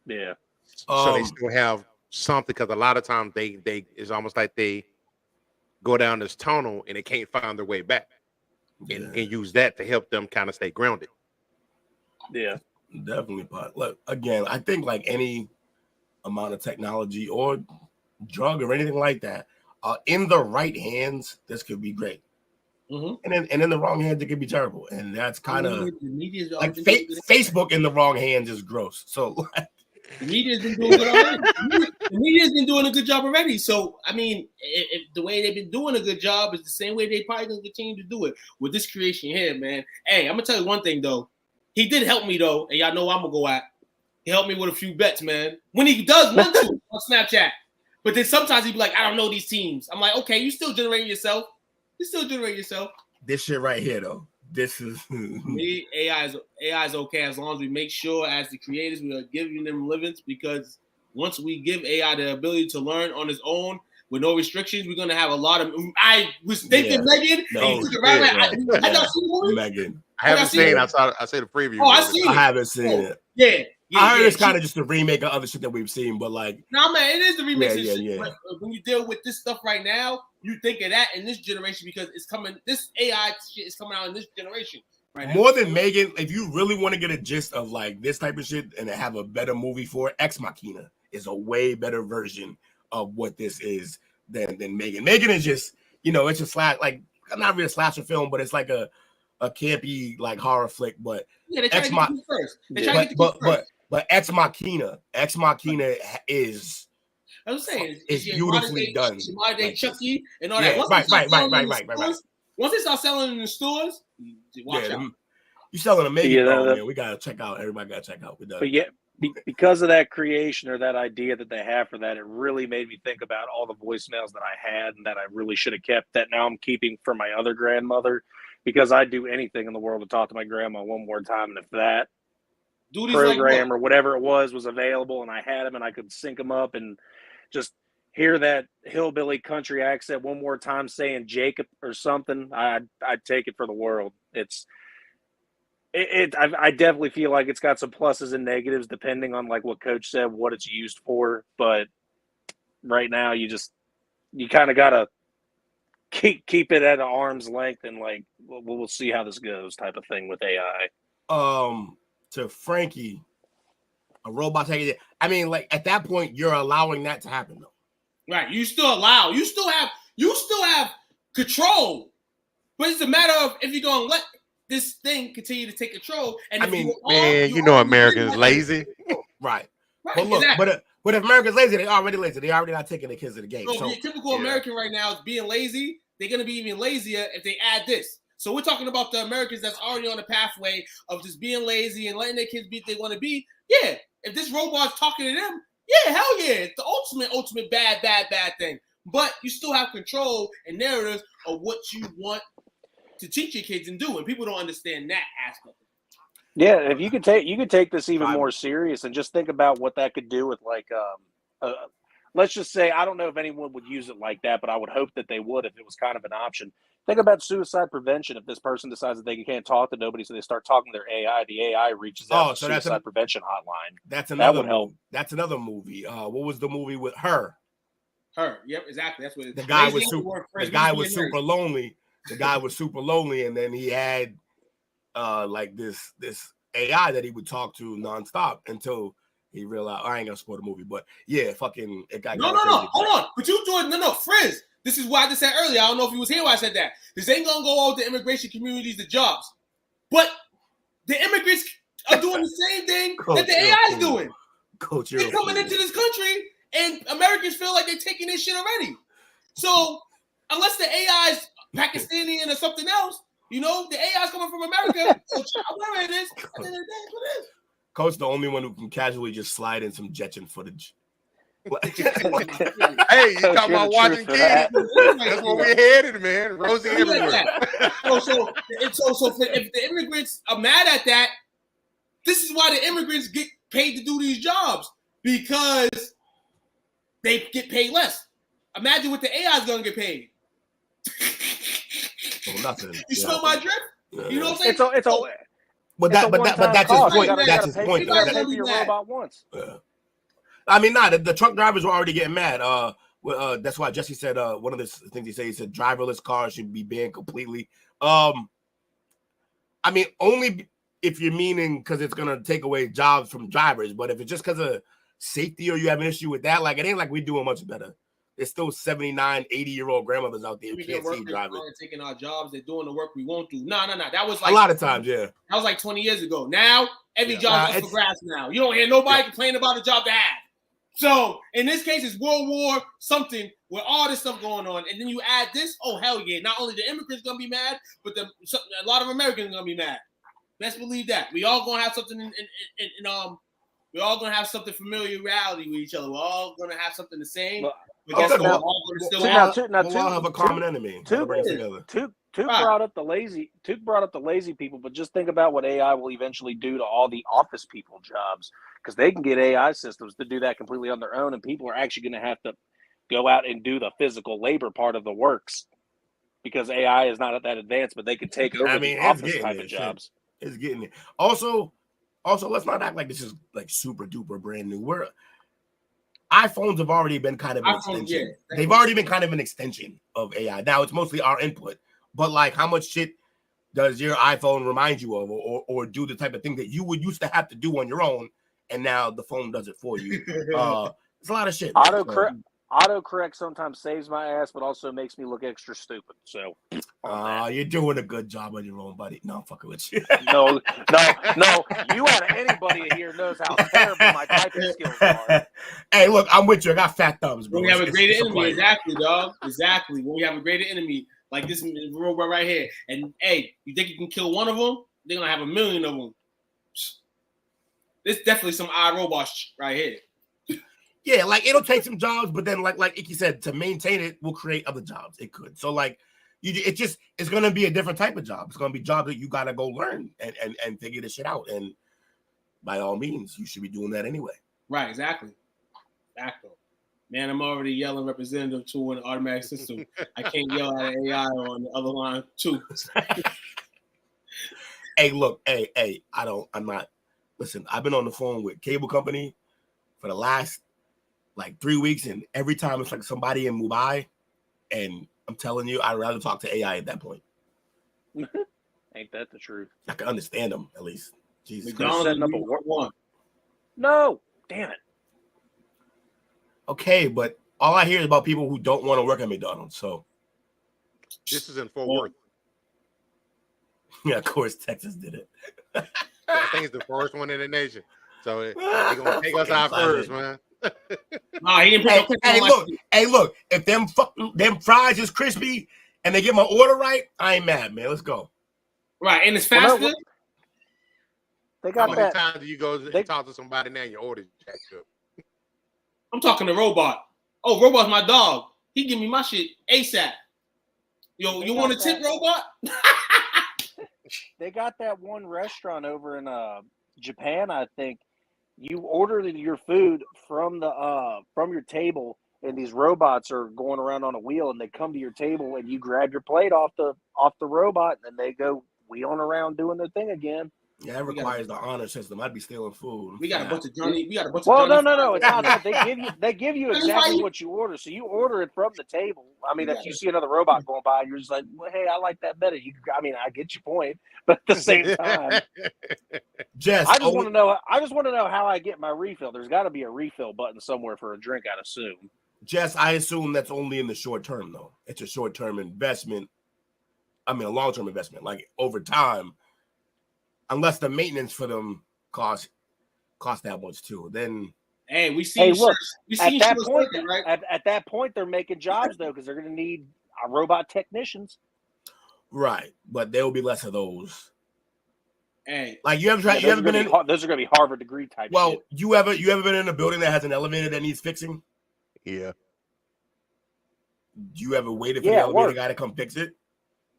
Yeah. So they still have something, because a lot of times they it's almost like they go down this tunnel and they can't find their way back, and use that to help them kind of stay grounded. Yeah, definitely. But look, again, I think like any amount of technology or drug or anything like that, in the right hands, this could be great. Mm-hmm. And in the wrong hands, it could be terrible. And that's kind of like Facebook in the wrong hands is gross. So the media's been doing good already. The media's been doing a good job already. So I mean, if the way they've been doing a good job is the same way they probably gonna continue to do it with this creation here, man. Hey, I'm gonna tell you one thing though. He did help me though, and y'all know I'm gonna go at. He helped me with a few bets, man. When he does want to on Snapchat, but then sometimes he be like, "I don't know these teams." I'm like, "Okay, you still generating yourself. You still generating yourself." This shit right here, though. This is me. AI is okay as long as we make sure, as the creators, we are giving them livings. Because once we give AI the ability to learn on its own with no restrictions, we're gonna have a lot of. I was thinking Megan. Megan. I haven't seen. I saw the preview. Oh, I seen it. I haven't seen it. Yeah. I heard it's kind of just a remake of other shit that we've seen, but like, no, man, it is the remix. Yeah. But when you deal with this stuff right now, you think of that in this generation because it's coming. This AI shit is coming out in this generation. Right more than Megan, if you really want to get a gist of like this type of shit and have a better movie for it, Ex Machina is a way better version of what this is than Megan. Megan is just, it's a slash, like not really a slasher film, but it's like a campy like horror flick. But yeah, they try to get you first. But Ex Machina is. I was saying it's beautifully done. Modern day Chucky and all that. Right. Once they start selling in the stores, watch out. You selling a Megan, man. We gotta check out. Everybody gotta check out. But yeah, because of that creation or that idea that they have for that, it really made me think about all the voicemails that I had and that I really should have kept. That now I'm keeping for my other grandmother, because I'd do anything in the world to talk to my grandma one more time. And if that program or whatever it was available and I had them and I could sync them up and just hear that hillbilly country accent one more time saying Jacob or something, I'd take it for the world. I definitely feel like it's got some pluses and negatives depending on like what Coach said, what it's used for. But right now you kind of gotta keep it at arm's length and like we'll see how this goes type of thing with AI. To Frankie, a robot taking it. I mean, like at that point, you're allowing that to happen, though. Right? You still have control, but it's a matter of if you're gonna let this thing continue to take control. And Americans lazy, right? But look, exactly. but if Americans lazy, they already lazy. They already not taking the kids to the game. So the typical American right now is being lazy. They're gonna be even lazier if they add this. So we're talking about the Americans that's already on the pathway of just being lazy and letting their kids be what they want to be. Yeah, if this robot's talking to them, yeah, hell yeah, it's the ultimate bad thing. But you still have control and narratives of what you want to teach your kids and do, and people don't understand that aspect. Yeah, if you could take this even more serious and just think about what that could do with like let's just say, I don't know if anyone would use it like that, but I would hope that they would if it was kind of an option. Think about suicide prevention. If this person decides that they can't talk to nobody, so they start talking to their AI, the AI reaches out to the suicide prevention hotline. That would help. That's another movie. What was the movie with her? Yep, exactly. That's what it is. The guy was super lonely. The guy was super lonely, and then he had like this AI that he would talk to nonstop until he realized, I ain't gonna spoil the movie, but yeah, fucking it got no, hold on. But you doing Frizz. This is why I just said earlier. I don't know if you was here when I said that. This ain't gonna go out the immigration communities, the jobs. But the immigrants are doing the same thing that the AI is doing. They're coming into this country, and Americans feel like they're taking this shit already. So unless the AI is Pakistani or something else, you know, the AI is coming from America. So whatever it is, at the end of the day, it's what it is. Coach, the only one who can casually just slide in some Jetson footage. Hey, you talking about watching kids? That's where we're headed, man. Rosie everywhere. So if the immigrants are mad at that, this is why the immigrants get paid to do these jobs, because they get paid less. Imagine what the AI is going to get paid. Well, nothing. You smell my drip? Yeah. You know what I'm saying? But that's his point. That's his point. Your robot once. I mean, the truck drivers were already getting mad. That's why Jesse said one of the things he said driverless cars should be banned completely. I mean, only if you're meaning because it's gonna take away jobs from drivers. But if it's just because of safety or you have an issue with that, like it ain't like we're doing much better. There's still 79, 80-year-old grandmothers out there who can't see driving. Taking our jobs, they're doing the work we won't do. No. That was like a lot of times, yeah. That was like 20 years ago. Now every job is for grabs now. You don't hear nobody complain about a job to have. So in this case, it's World War something with all this stuff going on, and then you add this. Oh hell yeah! Not only the immigrants gonna be mad, but a lot of Americans are gonna be mad. Let's believe that. We all gonna have something we're all gonna have something familiarity with each other. We're all gonna have something the same. We'll all have a common enemy. Took brought up the lazy people, but just think about what AI will eventually do to all the office people jobs, because they can get AI systems to do that completely on their own, and people are actually going to have to go out and do the physical labor part of the works, because AI is not at that advanced, but they can take over the office type of jobs. It's getting it. Also, let's not act like this is like super duper brand new. iPhones have already been kind of an extension. Yeah, they've already been kind of an extension of AI. Now it's mostly our input, but like, how much shit does your iPhone remind you of, or do the type of thing that you would used to have to do on your own, and now the phone does it for you? It's a lot of shit. Autocorrect sometimes saves my ass, but also makes me look extra stupid. So, you're doing a good job on your own, buddy. No, I'm fucking with you. No. You out of anybody here knows how terrible my typing skills are. Hey, look, I'm with you. I got fat thumbs, bro. When we have a greater enemy, exactly, dog. Exactly. When we have a greater enemy, like this robot right here, and hey, you think you can kill one of them? They're gonna have 1 million of them. This definitely some iRobot right here. Yeah, like it'll take some jobs, but then like Icky said, to maintain it will create other jobs. It could. So like it's gonna be a different type of job. It's gonna be jobs that you gotta go learn and figure this shit out. And by all means, you should be doing that anyway. Right, exactly. Man, I'm already yelling representative to an automatic system. I can't yell at an AI on the other line too. Hey, look, I'm not. Listen, I've been on the phone with cable company for the last like 3 weeks, and every time it's like somebody in Mumbai, and I'm telling you, I'd rather talk to AI at that point. Ain't that the truth? I can understand them at least. Jesus Christ. Setting up a one. No, damn it. Okay, but all I hear is about people who don't want to work at McDonald's. So this is in Fort Worth. Yeah, of course, Texas did it. I think it's the first one in the nation. So they're gonna take us out first, man. Nah, he didn't hey, look, if them fries is crispy, and they get my order right, I ain't mad, man. Let's go. Right, and it's faster. Well, no, they How got many that. times do you go and talk to somebody now and your order's jacked up? I'm talking to Robot. Oh, Robot's my dog. He give me my shit ASAP. Yo, you want a tip, Robot? They got that one restaurant over in Japan, I think. You order your food from your table, and these robots are going around on a wheel, and they come to your table, and you grab your plate off the robot, and then they go wheeling around doing their thing again. Yeah, that requires the honor system. I'd be stealing food. We got a bunch of Johnny. We got a bunch Well, of Johnny. no. It's not that. They give you exactly what you order. So you order it from the table. I mean, if you see another robot going by, you're just like, well, hey, I like that better. I get your point, but at the same time, Jess, I just want to know. I just want to know how I get my refill. There's got to be a refill button somewhere for a drink, I'd assume. Jess, I assume that's only in the short term, though. It's a short term investment. I mean, a long term investment. Like over time. Unless the maintenance for them cost that much too, then we see. Look, at that point, right? At that point, they're making jobs though because they're going to need robot technicians. Right, but there will be less of those. Hey, like you ever tried? You ever been in? Those are going to be Harvard degree type. Well, shit. you ever been in a building that has an elevator that needs fixing? Yeah. Do you ever waited for the elevator guy to come fix it?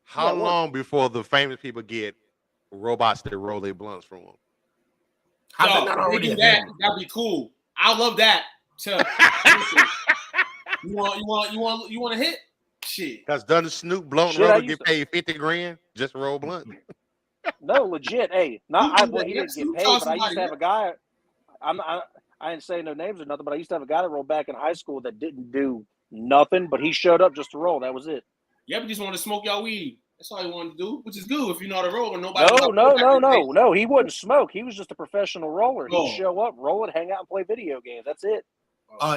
How long before the famous people get robots that roll their blunts from them? How's that not already that'd be cool. I love that. You want to hit? Shit. Because doesn't Snoop Blunt Rubber get paid $50,000 just to roll blunt? No, legit. Hey, he didn't get paid, but I used to have a guy. I didn't say no names or nothing, but I used to have a guy that rolled back in high school that didn't do nothing, but he showed up just to roll. That was it. Yeah, but just want to smoke y'all weed. That's all he wanted to do, which is good if you know how to roll and nobody. No. He wouldn't smoke. He was just a professional roller. He'd show up, roll it, hang out, and play video games. That's it.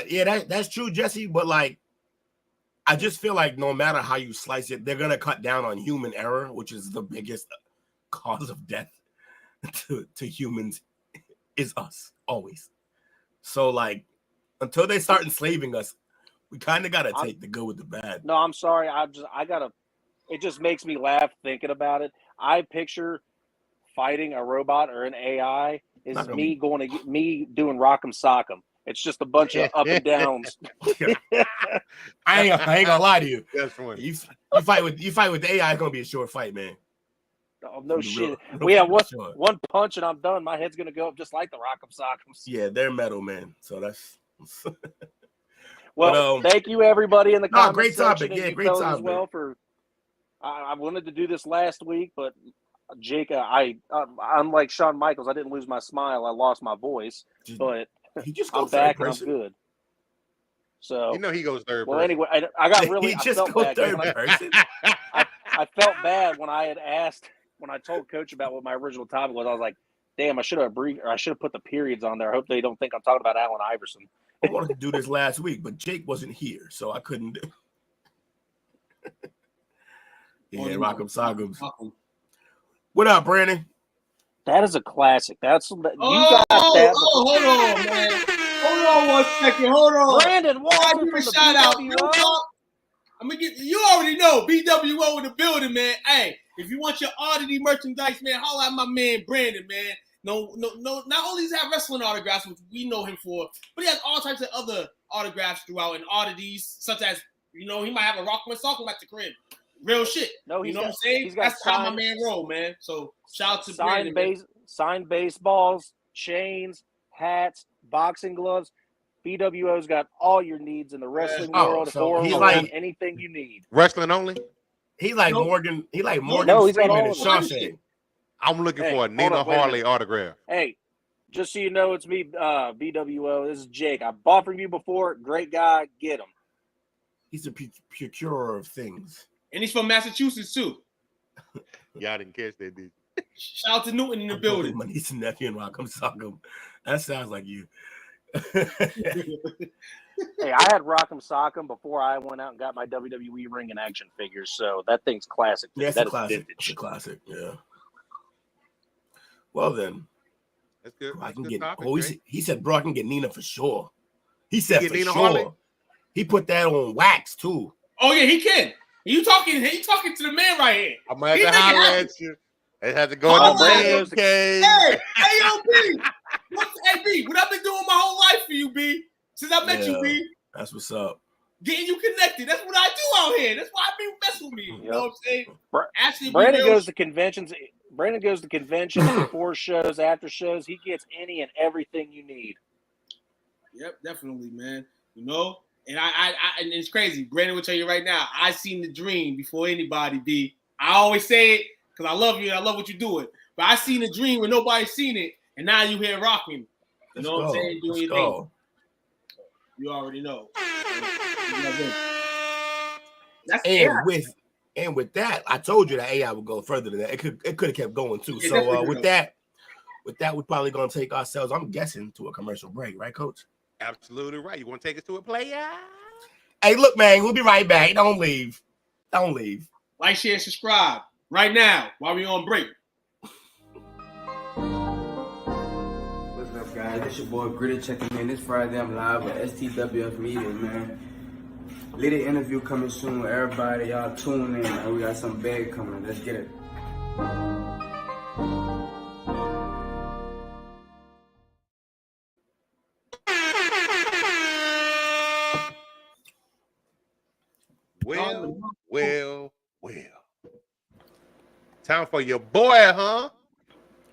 Yeah, that's true, Jesse. But like, I just feel like no matter how you slice it, they're gonna cut down on human error, which is the biggest cause of death to humans. Is us always. So like, until they start enslaving us, we kind of gotta take the good with the bad. No, I'm sorry. It just makes me laugh thinking about it. I picture fighting a robot or an AI is me doing Rock'em Sock'em. It's just a bunch of up and downs. I ain't gonna lie to you. That's funny. You fight with the AI, it's gonna be a short fight, man. Oh, no shit. We have one punch and I'm done. My head's gonna go up just like the Rock'em Sock'ems. Yeah, they're metal, man. So that's well. Thank you, everybody in the comments. Great topic. Yeah, great topic. As well I wanted to do this last week, but Jake, unlike Shawn Michaels, I didn't lose my smile. I lost my voice, but I'm back and I'm good. So he goes third. Well, person. anyway, I got really. I felt bad. Third person. I felt bad when I had asked when I told Coach about what my original topic was. I was like, "Damn, I should have put the periods on there. I hope they don't think I'm talking about Allen Iverson." I wanted to do this last week, but Jake wasn't here, so I couldn't do. Yeah, Rock'em Sock'ems. What up, Brandon? That is a classic. Got that. Hold on, man. Hold on 1 second. Hold on. Brandon, give a shout out. I'm gonna get you already know BWO in the building, man. Hey, if you want your oddity merchandise, man, holla at my man Brandon, man. No. Not only does he have wrestling autographs, which we know him for, but he has all types of other autographs throughout and oddities, such as he might have a Rock'em Sock'em at the crib. Real shit. No, you know what I'm saying? That's how my man roll, man. So shout out to Brandon. Signed baseballs, chains, hats, boxing gloves. BWO's got all your needs in the wrestling world. So he's like anything you need. Wrestling only. He like Morgan. He like Morgan Freeman and Shawshank. I'm looking for a Nina Harley autograph. Hey, just so you know, it's me, BWO. This is Jake. I bought from you before. Great guy. Get him. He's a procurer of things. And he's from Massachusetts, too. Y'all didn't catch that, did you? Shout out to Newton in the building. My niece and nephew and Rock'em Sock'em. That sounds like you. Hey, I had Rock'em Sock'em before I went out and got my WWE ring and action figures, so that thing's classic. Yeah, it's a classic. It's a classic, yeah. Well, then. That's good. I can get. He said, bro, I can get Nina for sure. He said for Nina sure. Harley? He put that on wax, too. Oh, yeah, he can. You talking to the man right here. I'm gonna have to holler at you. They had to go Oh, in the man cave. Hey, yo, B. Hey, B, what I've been doing my whole life for you, B. Since I met you, B. That's what's up. Getting you connected. That's what I do out here. That's why I be messing with me. You know what I'm saying? Actually, Brandon goes to conventions. Brandon goes to conventions before shows, after shows. He gets any and everything you need. Yep, definitely, man. You know, and I and it's crazy. Brandon will tell you right now. I seen the dream before anybody. B. I always say it because I love you and I love what you're doing. But I seen the dream when nobody's seen it, and now you here rocking. You know what I'm saying? Doing your thing. You already know. And with that, I told you that AI would go further than that. It could have kept going too. So with that, we're probably gonna take ourselves, I'm guessing, to a commercial break, right, Coach? Absolutely right. You want to take us to a player? Hey, look, man, we'll be right back. Don't leave. Don't leave. Like, share, subscribe right now while we on break. What's up, guys? It's your boy Gritty checking in. This Friday I'm live with STWF Media, man. Little interview coming soon. Everybody, y'all tune in, man. We got some big coming. Let's get it. Well. Time for your boy, huh?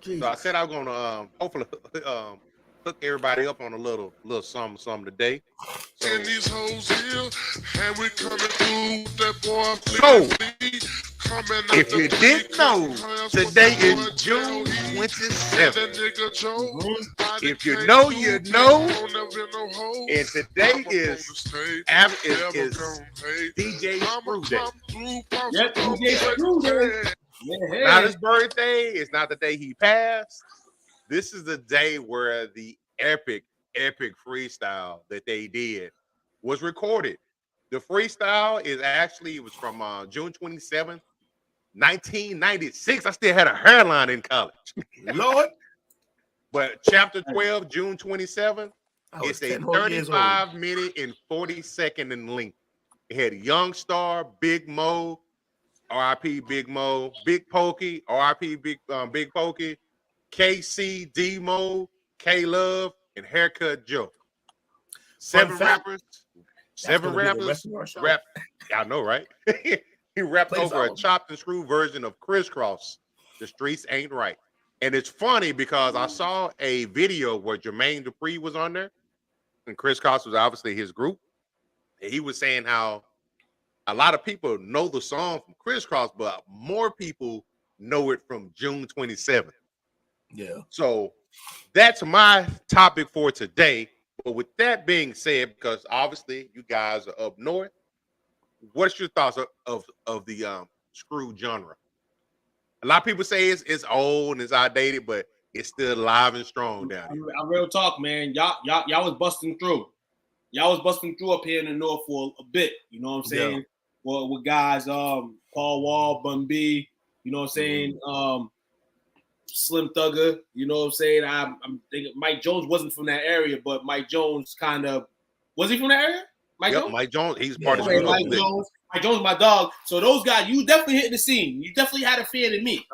Jesus. So I said I'm gonna hopefully hook everybody up on a little something today. So, and these hoes here, and we coming through that boy. If you didn't know, today is June 27th. If you know, you know. And today is DJ Screw Day. Yep, DJ Screw Day. Yeah. Now his birthday is not the day he passed. This is the day where the epic freestyle that they did was recorded. The freestyle is actually, it was from June 27th, 1996. I still had a hairline in college. Lord. But chapter 12, June 27th, it's a 35-minute and 40-second in length. It had Young Star, Big Mo, RIP Big Mo, Big Pokey, RIP Big Pokey, KC, D-Mo, K-Love, and Haircut Joe. Seven rappers rap. I know, right? He rapped over a chopped and screwed version of Crisscross. The streets ain't right. And it's funny because I saw a video where Jermaine Dupri was on there, and Crisscross was obviously his group. And he was saying how a lot of people know the song from Crisscross, but more people know it from June 27th. Yeah. So that's my topic for today. But with that being said, because obviously you guys are up north, what's your thoughts of the screw genre? A lot of people say it's old and it's outdated, but it's still alive and strong down here. I real talk, man. Y'all was busting through. Y'all was busting through up here in the north for a bit. You know what I'm saying? Yeah. Well, with guys, Paul Wall, Bun B, you know what I'm saying? Slim Thugger, you know what I'm saying? I'm thinking Mike Jones wasn't from that area, but Mike Jones kind of was he from that area? Mike Jones, he's part of the Mike Jones, my dog. So those guys, you definitely hit the scene. You definitely had a fan in me.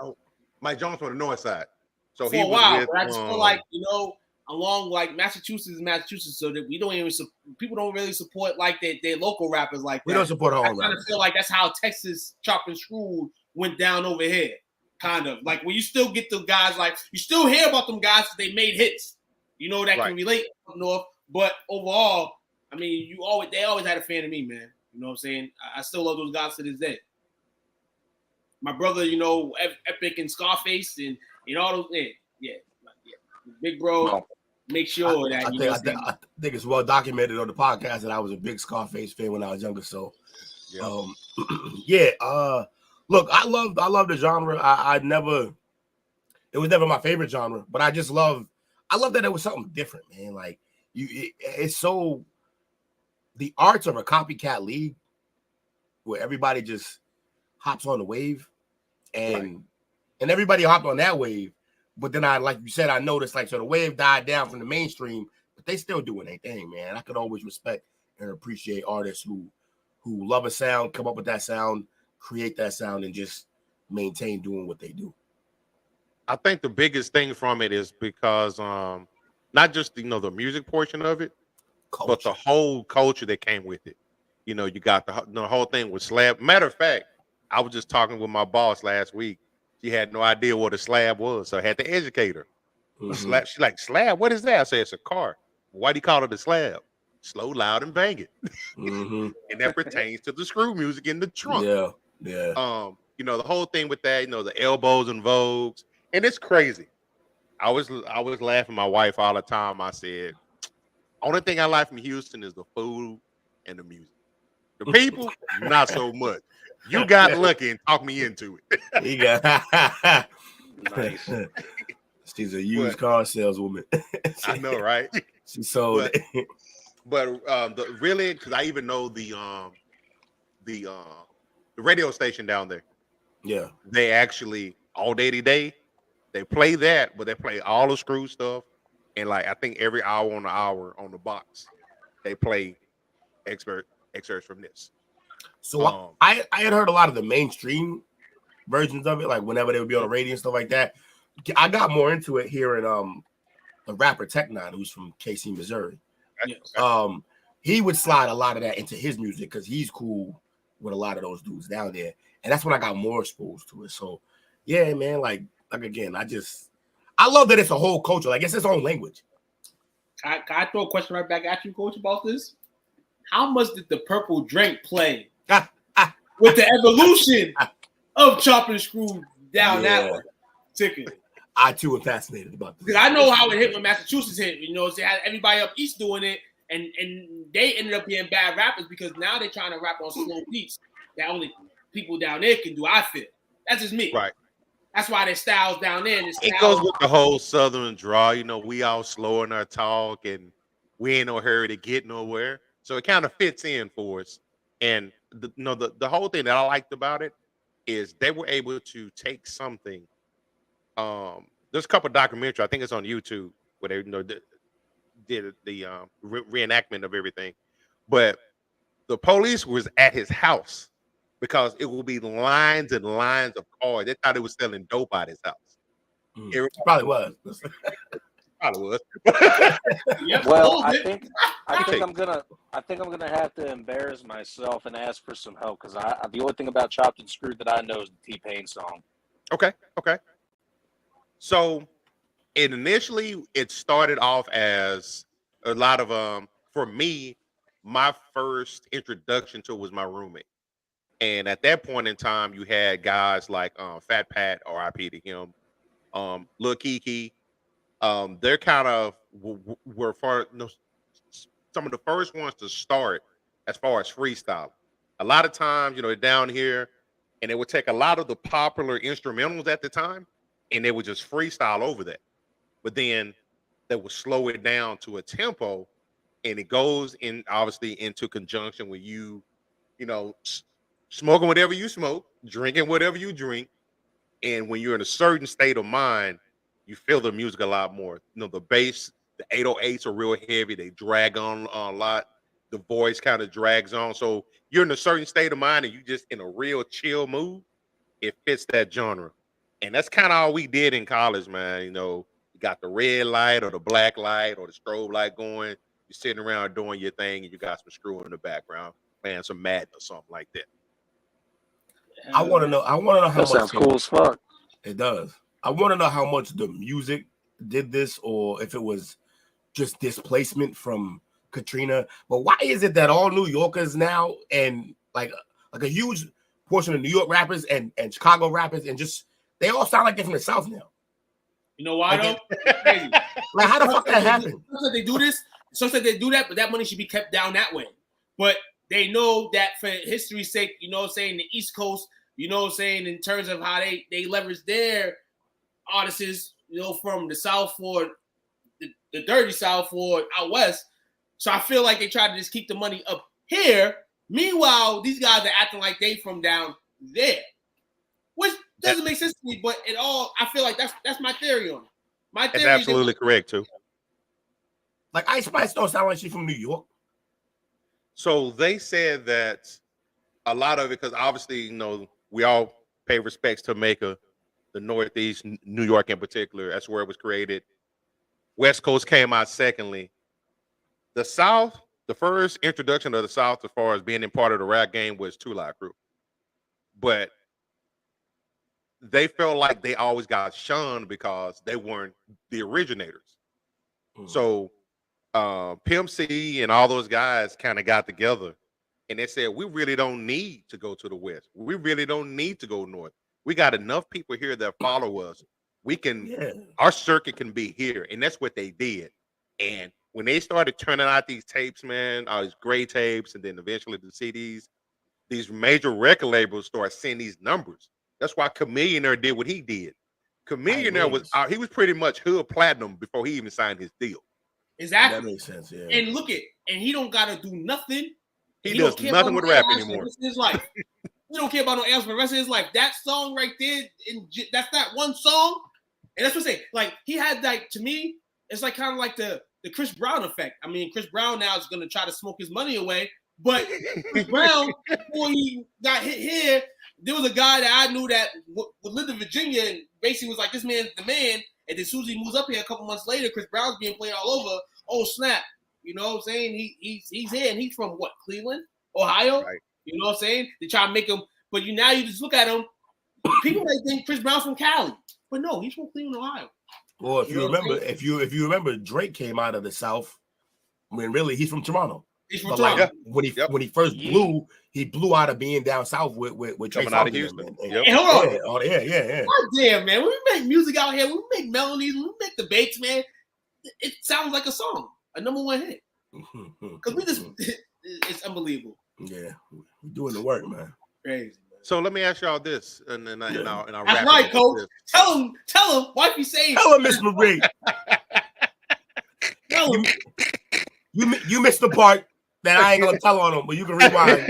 Mike Jones from the north side. So for he a while, was but I just feel like, you know, along like Massachusetts, so that we don't even people don't really support like their local rappers like that. We don't support our own rappers. I kind of feel like that's how Texas Chop and Screw went down over here. Kind of like when you still get the guys, like you still hear about them guys that they made hits, you know, that can relate up north. But overall, I mean, they always had a fan of me, man. You know what I'm saying? I still love those guys to this day. My brother, you know, Epic and Scarface and all those, yeah. Big bro, make sure that I think it's well documented on the podcast that I was a big Scarface fan when I was younger. So, look, I love the genre. It was never my favorite genre, but I love that it was something different, man. Like it's so, the arts of a copycat league where everybody just hops on the wave and everybody hopped on that wave. But then like you said, I noticed like, so the wave died down from the mainstream, but they still doing their thing, man. I could always respect and appreciate artists who who love a sound, come up with that sound, create that sound, and just maintain doing what they do. I think the biggest thing from it is because not just the music portion of it, but the whole culture that came with it. You got the whole thing with slab. Matter of fact, I was just talking with my boss last week. She had no idea what a slab was, so I had to educate her. Slab. She's like, slab? What is that? I said, it's a car. Why do you call it a slab? Slow, loud, and bang it. And that pertains to the screw music in the trunk. Yeah. The whole thing with that, the elbows and vogues, and it's crazy. I was laughing at my wife all the time. I said, only thing I like from Houston is the food and the music. The people, not so much. You got lucky and talked me into it. He got Nice. She's a used car saleswoman. I know, right? She sold it. But really, because I even know the radio station down there. Yeah. They actually all day today, they play that, but they play all the screw stuff. And like I think every hour on the hour on the box, they play excerpts from this. So I had heard a lot of the mainstream versions of it, like whenever they would be on the radio and stuff like that. I got more into it here in the rapper Tech Nine, who's from KC, Missouri. Yes. He would slide a lot of that into his music because he's cool with a lot of those dudes down there, and that's when I got more exposed to it. So yeah, man, like again, I love that it's a whole culture. Like it's its own language. Can I throw a question right back at you, Coach, about this? How much did the purple drink play with the evolution of chop and screw down that way? Ticket. I too am fascinated about this because I know how it hit when Massachusetts hit. They had everybody up east doing it, and they ended up being bad rappers because now they're trying to rap on slow beats that only people down there can do. I feel that's just me. Right. That's why their styles down there. And it goes with the whole Southern draw. We all slow in our talk, and we ain't no hurry to get nowhere. So it kind of fits in for us. And the whole thing that I liked about it is they were able to take something. There's a couple of documentaries. I think it's on YouTube where they did the reenactment of everything. But the police was at his house because it would be lines and lines of cars. They thought it was selling dope out his house. It probably was. Probably was. Well, I think I'm gonna have to embarrass myself and ask for some help because the only thing about Chopped and Screwed that I know is the T-Pain song. Okay. So it started off as a lot of for me, my first introduction to it was my roommate. And at that point in time, you had guys like Fat Pat, R.I.P. to him, Lil Kiki. They're kind of were some of the first ones to start as far as freestyle. A lot of times, down here, and they would take a lot of the popular instrumentals at the time, and they would just freestyle over that. But then they would slow it down to a tempo, and it goes in obviously into conjunction with you smoking whatever you smoke, drinking whatever you drink, and when you're in a certain state of mind, you feel the music a lot more. The bass, the 808s are real heavy. They drag on a lot. The voice kind of drags on. So you're in a certain state of mind and you just in a real chill mood. It fits that genre. And that's kind of all we did in college, man. You got the red light or the black light or the strobe light going. You're sitting around doing your thing and you got some screw in the background, playing some Madden or something like that. I want to know how that much. Sounds cool as fuck. It does. I want to know how much the music did this, or if it was just displacement from Katrina. But why is it that all New Yorkers now, and like a huge portion of New York rappers and Chicago rappers, and just they all sound like they're from the South now? You know why though? It's crazy. Like how the fuck that happened? They do this. Some say they do that, but that money should be kept down that way. But they know that for history's sake, saying the East Coast, saying in terms of how they leverage their artists, from the South or the dirty South or out West. So I feel like they try to just keep the money up here. Meanwhile, these guys are acting like they from down there, which doesn't make sense to me. But I feel like that's my theory on it. My theory that's absolutely correct too. Like Ice Spice don't sound like she's from New York. So they said that a lot of it, because obviously, we all pay respects to Jamaica, the Northeast, New York in particular. That's where it was created. West Coast came out secondly. The South, the first introduction of the South as far as being in part of the rap game was Two Live Crew. But they felt like they always got shunned because they weren't the originators. So Pimp C and all those guys kind of got together and they said, we really don't need to go to the West. We really don't need to go North. We got enough people here that follow us. We can, our circuit can be here. And that's what they did. And when they started turning out these tapes, man, all these great tapes, and then eventually the CDs, these major record labels start seeing these numbers. That's why Chamillionaire did what he did. Chamillionaire was out, he was pretty much hood platinum before he even signed his deal. Exactly. That makes sense, yeah. And look at, and he don't gotta do nothing. He does nothing with rap anymore. His life. He don't care about no else for the rest of his life. That song right there, that's that one song. And that's what I'm saying. Like, he had, like, to me, it's like kind of like the Chris Brown effect. I mean, Chris Brown now is gonna try to smoke his money away. But Chris Brown, before he got hit here, there was a guy that I knew that lived in Virginia and basically was like, this man's the man. And then as soon as he moves up here a couple months later, Chris Brown's being played all over. Oh, snap. You know what I'm saying? He's here, and he's from what, Cleveland, Ohio? Right. You know what I'm saying? They try to make him, but now you just look at him, people might think Chris Brown's from Cali. But no, he's from Cleveland, Ohio. Well, if you remember, if you remember, Drake came out of the South when really he's from Toronto. He's from Toronto. Like, when he first blew, he blew out of being down south with coming out of Houston. Hey, hold on. Yeah. God damn, man. When we make music out here, when we make melodies, when we make debates, man, it sounds like a song, a number one hit. Because we just, it's unbelievable. Yeah, we're doing the work, man. Crazy. Man. So let me ask y'all this, and I'll That's right, Coach. Tell him, wifey say. Tell him, Miss Marie. Tell him. You missed the part that I ain't gonna tell on him, but you can rewind.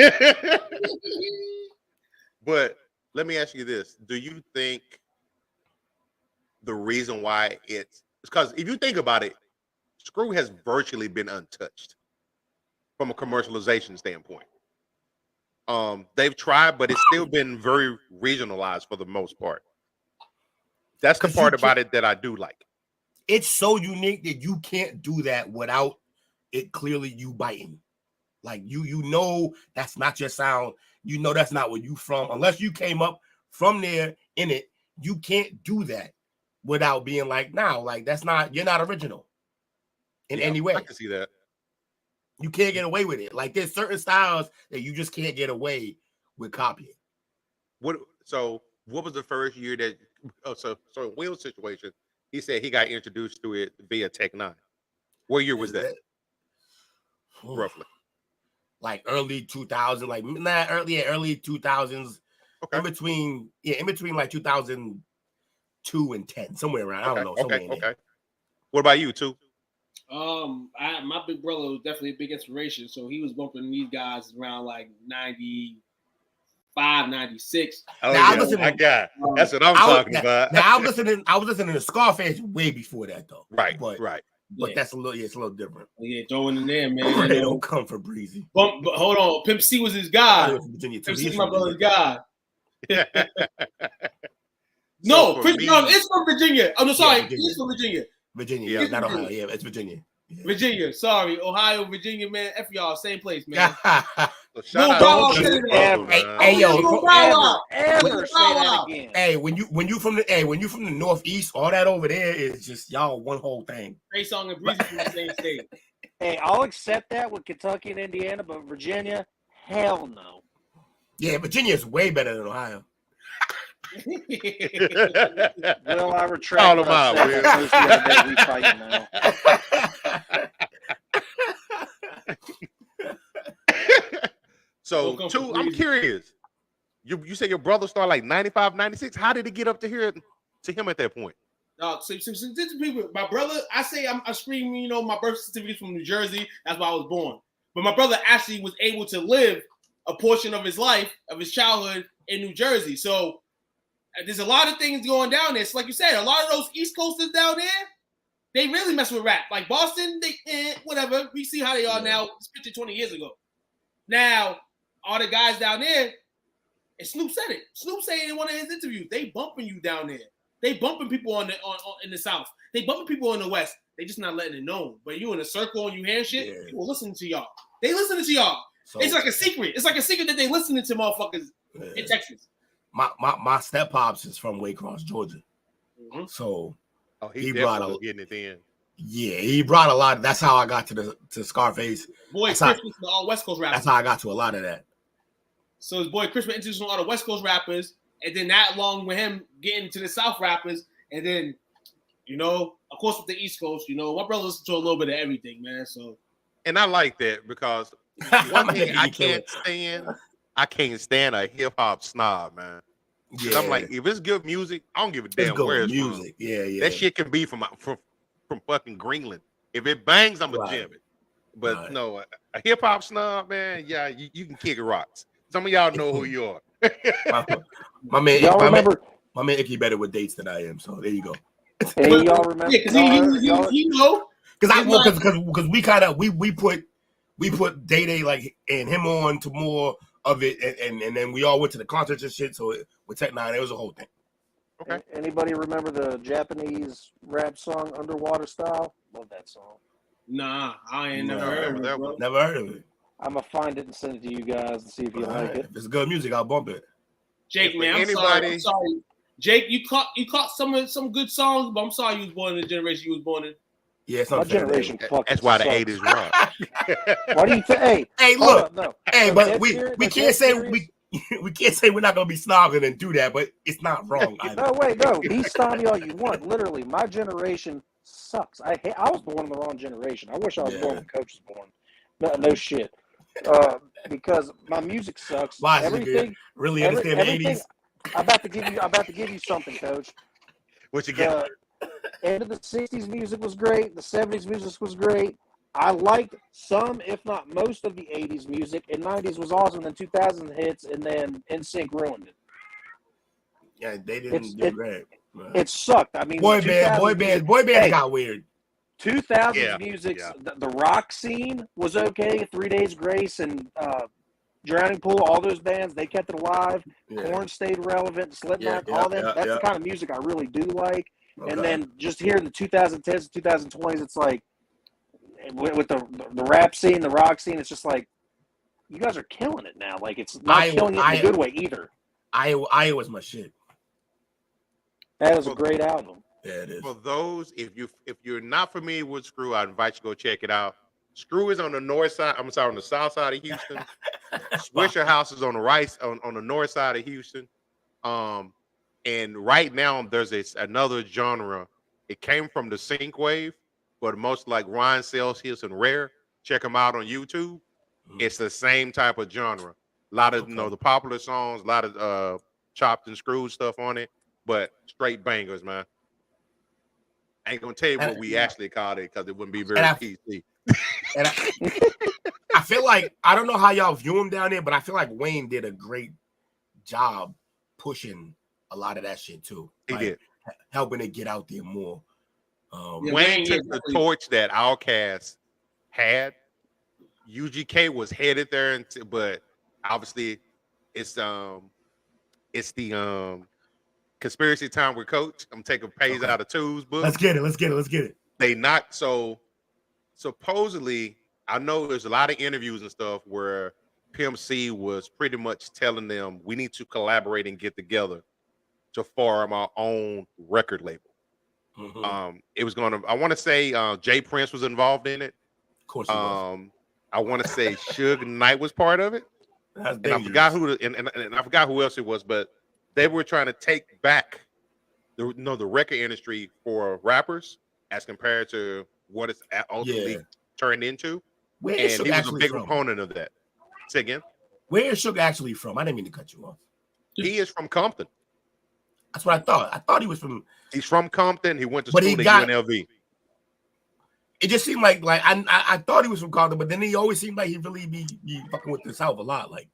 But let me ask you this: do you think the reason why it's because if you think about it, Screw has virtually been untouched from a commercialization standpoint. They've tried, but it's still been very regionalized for the most part. That's the part about it that I do like. It's so unique that you can't do that without it clearly you biting. Like you know that's not your sound. You know that's not where you from. Unless you came up from there in it, you can't do that without being like, nah, like that's not, you're not original in any way. I can see that. You can't get away with it. Like there's certain styles that you just can't get away with copying. So what was the first year that so Will's situation, he said he got introduced to it via Tech 9. What year was that? Roughly. Like early 2000, like early 2000s. Okay. In between like 2002 and 10, somewhere around. I don't know. Okay. What about you, too? My big brother was definitely a big inspiration. So he was bumping these guys around like 95, 96. Oh, my God. That's what I'm talking about. Now I was listening to Scarface way before that though. Right. But that's a little different. Yeah, throwing in there, man. They don't come for breezy. But hold on, Pimp C was his guy. Pimp C was my brother's guy. No, so Chris Brown is from Virginia. Oh no, sorry, he's from Virginia. Virginia, not Ohio. Yeah, it's Virginia. Yeah. Virginia, sorry, Ohio, Virginia, man. F y'all, same place, man. Hey, when you from the Northeast, all that over there is just y'all one whole thing. Trey Songz and Breezy from the same state. Hey, I'll accept that with Kentucky and Indiana, but Virginia, hell no. Yeah, Virginia is way better than Ohio. Well, I retract what I said. We fight now. So, I'm curious. You say your brother started like 95, 96. How did it get up to here to him at that point? My brother, I say I'm screaming, my birth certificate from New Jersey. That's where I was born. But my brother actually was able to live a portion of his life, of his childhood in New Jersey. So there's a lot of things going down there. So like you said, a lot of those East Coasters down there, they really mess with rap. Like Boston, whatever. We see how they are now. It's 15, 20 years ago. Now, all the guys down there, and Snoop said it. Snoop said it in one of his interviews. They bumping you down there. They bumping people in the South. They bumping people in the West. They just not letting it known. But you in a circle and you hear shit, people listening to y'all. They listening to y'all. So, it's like a secret. It's like a secret that they listening to motherfuckers in Texas. My step pops is from Waycross, Georgia. Mm-hmm. So he brought getting it in. Yeah, he brought a lot. That's how I got to Scarface. Boy, Christmas to all West Coast rappers. That's how I got to a lot of that. So his boy Christmas introduced a lot of West Coast rappers, and then that along with him getting to the South rappers, and then, of course with the East Coast, my brother listens to a little bit of everything, man. So, and I like that because one thing I can't stand a hip hop snob, man. Yeah. I'm like, if it's good music, I don't give a damn where it's music. From. Yeah. That shit can be from fucking Greenland. If it bangs, I'm a jam it. But no, a hip hop snob, man, yeah, you can kick rocks. Some of y'all know who you are. my man Icky better with dates than I am. So there you go. Hey, y'all remember? Yeah, because we put Day like and him on to more of it, and then we all went to the concerts and shit. So with Tech Nine, it was a whole thing. Okay. Anybody remember the Japanese rap song Underwater Style? Love that song. Nah, I ain't never heard of that one. Never heard of it. I'm gonna find it and send it to you guys to see if you like it. If it's good music, I'll bump it. Jake, man, I'm sorry. Jake, you caught some good songs, but I'm sorry you was born in the generation you was born in. Yeah, my generation. That's why the 80s rock. Why do you think? Hey, look. No. Hey, but we can't say we can't say we're not gonna be snobbing and do that, but it's not wrong. No, wait, no. Be snobby all you want. Literally, my generation sucks. I was born in the wrong generation. I wish I was born when Coach was born. No shit. Because my music sucks. Why? Everything really understand the 80s. I'm about to give you something, Coach. What you got? End of the 60s music was great. The 70s music was great. I liked some, if not most, of the 80s music. And 90s was awesome. Then 2000 hits, and then NSYNC ruined it. Yeah, they didn't do great. It sucked. I mean, boy band got weird. 2000s music, the rock scene was okay. 3 Days Grace and Drowning Pool, all those bands, they kept it alive. Korn stayed relevant. Slipknot, all that. That's the kind of music I really do like. Okay. And then just here in the 2010s, 2020s, it's like with the rap scene, the rock scene, it's just like you guys are killing it now. Like it's not killing it in a good way either. Iowa's my shit. That was a great album. Yeah, it is. For those, if you're not familiar with Screw, I invite you to go check it out. Screw is on the north side. I'm sorry, on the south side of Houston. Swisher House is on the on the north side of Houston. And right now there's another genre. It came from the sync wave, but most like Ryan Celsius and Rare. Check them out on YouTube. Mm-hmm. It's the same type of genre. A lot of the popular songs, a lot of chopped and screwed stuff on it, but straight bangers, man. I ain't gonna tell you what we actually called it because it wouldn't be very PC. And I feel like I don't know how y'all view him down there, but I feel like Wayne did a great job pushing a lot of that shit too. He did, helping it get out there more. Wayne took the torch that Outkast had. UGK was headed there, but obviously it's the Conspiracy Time with Coach. I'm taking page out of Two's book. Let's get it. They not so supposedly. I know there's a lot of interviews and stuff where Pimp C was pretty much telling them we need to collaborate and get together to form our own record label. Mm-hmm. It was going to. I want to say Jay Prince was involved in it. Of course, he was. I want to say Suge Knight was part of it. That's and I forgot who and I forgot who else it was, but they were trying to take back the record industry for rappers as compared to what it's ultimately turned into. Where and he was a big proponent of that. Say again. Where is Suge actually from? I didn't mean to cut you off. He is from Compton. That's what I thought. I thought he was from. He's from Compton. He went to school at UNLV. It just seemed like I thought he was from Compton, but then he always seemed like he really be fucking with the South a lot. Like,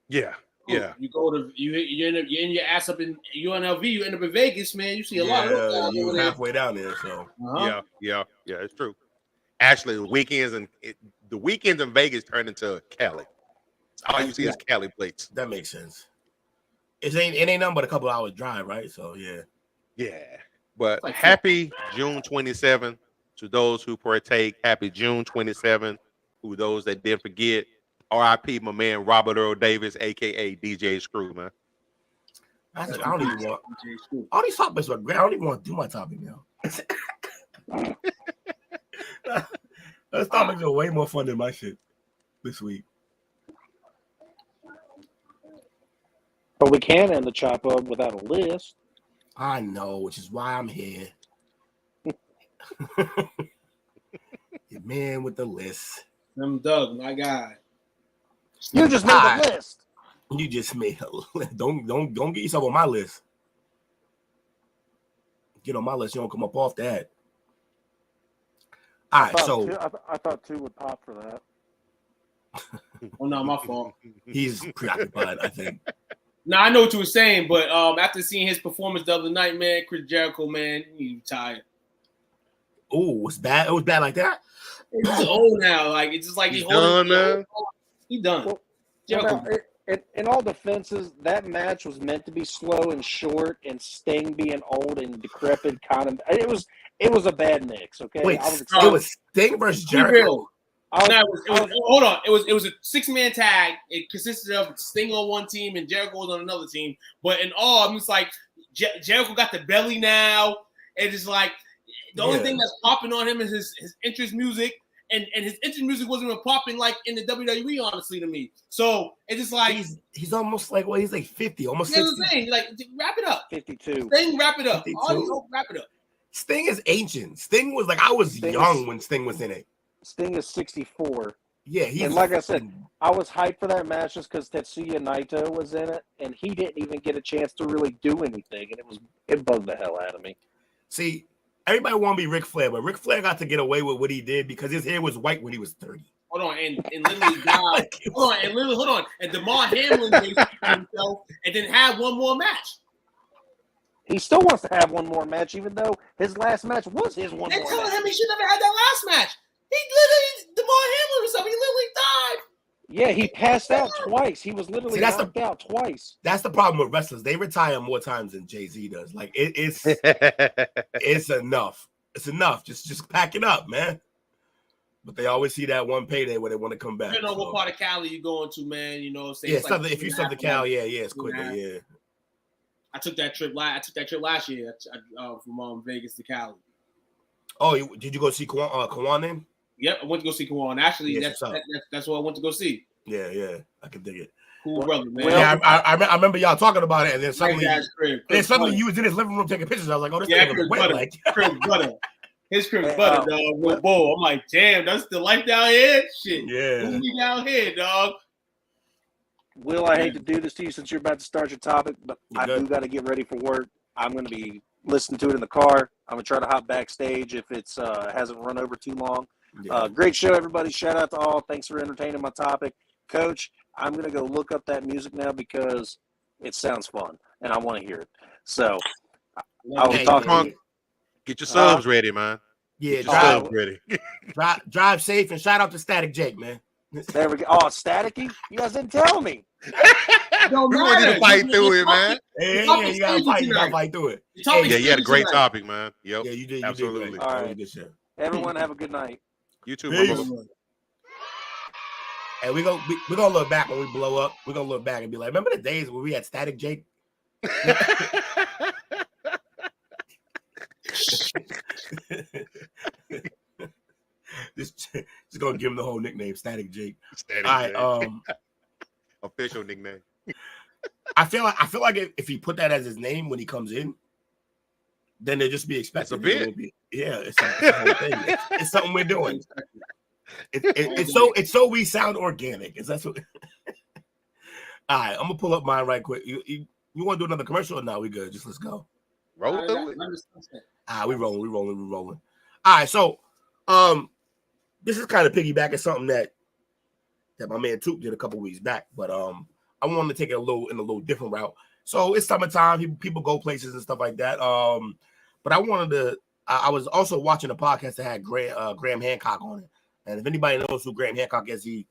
yeah. You go to you end your ass up in UNLV. You end up in Vegas, man. You see a lot of those guys over there. Halfway down there. So yeah, it's true. Actually, the weekends in Vegas turned into Cali. All you see is Cali plates. That makes sense. It ain't nothing but a couple hours drive, right? So yeah. Yeah. But happy June 27th to those who partake. Happy June 27th to those that didn't forget. R.I.P. my man Robert Earl Davis, aka DJ Screw, man. I don't even want all these topics are great. I don't even want to do my topic now. Those topics are way more fun than my shit this week. But we can end the chop up without a list. I know, which is why I'm here. Your man with the list. I'm Doug, my guy. You just made the list. You just made a list. Don't get yourself on my list. Get on my list, you don't come up off that. All right, I thought 2 would pop for that. Oh no, my fault. He's preoccupied, I think. Now I know what you were saying, but after seeing his performance the other night, man, Chris Jericho, man, he's tired. Oh, it was bad. It was bad like that. He's old now. Like it's just like he's done, man. He's done. Well, Jericho. in all defenses, that match was meant to be slow and short, and Sting being old and decrepit, it was a bad mix. Okay, wait, it was Sting versus Jericho. Hold on. It was a 6-man tag. It consisted of Sting on one team and Jericho was on another team. But in all, I'm just like Jericho got the belly now. It's just like the only thing that's popping on him is his interest music. And his interest music wasn't even popping like in the WWE, honestly, to me. So it's just like he's almost like he's like 50, almost 60. What I'm saying? Like wrap it up. 52. Sting, wrap it up. Wrap it up. Sting is ancient. Sting was like I was young when Sting was in it. Sting is 64. Yeah, and like I said, I was hyped for that match just because Tetsuya Naito was in it, and he didn't even get a chance to really do anything, and it bugged the hell out of me. See, everybody want to be Ric Flair, but Ric Flair got to get away with what he did because his hair was white when he was 30. Hold on, and literally died. Hold on, and DeMar Hamlin basically himself, and then had one more match. He still wants to have one more match, even though his last match was his one more match. They're telling him he should never had that last match. He literally, DeMar Hamlin himself, he literally died. Yeah, he passed out twice. He was literally knocked out twice. That's the problem with wrestlers. They retire more times than Jay-Z does. Like it's enough. It's enough. Just pack it up, man. But they always see that one payday where they want to come back. You know what part of Cali you going to, man? You know, yeah, like if you sub to Cali, it's quicker. Yeah. I took that trip last year from Vegas to Cali. Oh, did you go see Kawan then? Yep, I went to go see Kawan. Actually, that's what I went to go see. Yeah, I can dig it. Cool brother, man. Yeah, I remember y'all talking about it, and then suddenly you was in his living room taking pictures. I was like, oh, this thing was wet. Like Chris Butter. His Chris Butter, dog. With Bull. I'm like, damn, that's the life down here? Shit. Yeah. Movie down here, dog. Will, I hate to do this to you since you're about to start your topic, but I do got to get ready for work. I'm going to be listening to it in the car. I'm going to try to hop backstage if it's hasn't run over too long. Yeah. Great show, everybody. Shout out to all. Thanks for entertaining my topic. Coach, I'm going to go look up that music now because it sounds fun, and I want to hear it. So I will talk to you. Get your subs ready, man. Yeah, subs ready. drive safe, and shout out to Static Jake, man. There we go. Oh, Staticky? You guys didn't tell me. We want you to fight through it, man. Yeah, you gotta fight through it. Yeah, you had a great topic, man. Yep. Yeah, you did. Absolutely. You did all right. Everyone have a good night. You too, my brother. And we're gonna look back when we blow up. We're gonna look back and be like, remember the days when we had Static Jake? Just gonna give him the whole nickname, Static Jake. Static Jake. Official nickname. I feel like if he put that as his name when he comes in, then they'll just be expected. It's a whole thing. It's something we're doing. It's so we sound organic. Is that what? All right, I'm gonna pull up mine right quick. You want to do another commercial or no? We good. Just let's go. Roll through it. We rolling. All right, so this is kind of piggybacking something that my man Toop did a couple weeks back, but I wanted to take it in a little different route. So it's summertime, people go places and stuff like that. But I wanted to. I was also watching a podcast that had Graham Hancock on it, and if anybody knows who Graham Hancock is, he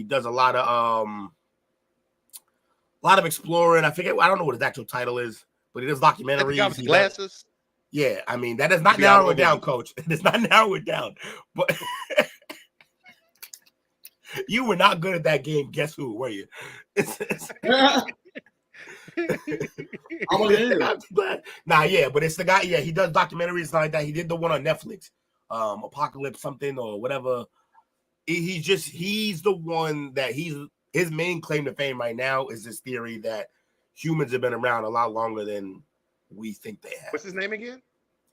does a lot of a lot of exploring. I don't know what his actual title is, but he does documentaries. The guy with the glasses. Yeah, I mean that does not narrow it down, Coach. It does not narrow it down. But you were not good at that game. Guess who? Were you? But it's the guy. Yeah, he does documentaries like that. He did the one on Netflix, Apocalypse something or whatever. He's the one that his main claim to fame right now is this theory that humans have been around a lot longer than we think they have. What's his name again?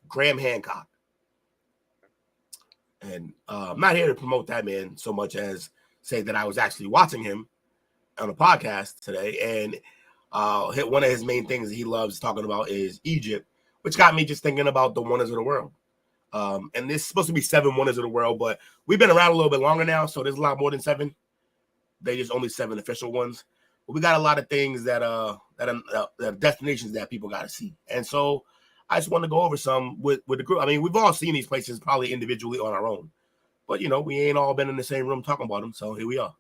Graham Hancock. And I'm not here to promote that man so much as say that I was actually watching him on a podcast today, and one of his main things he loves talking about is Egypt, which got me just thinking about the wonders of the world. And there's supposed to be 7 wonders of the world, but we've been around a little bit longer now, so there's a lot more than 7. They just only 7 official ones. But we got a lot of things that are destinations that people got to see, and so I just want to go over some with the group. I mean, we've all seen these places probably individually on our own, but we ain't all been in the same room talking about them. So here we are.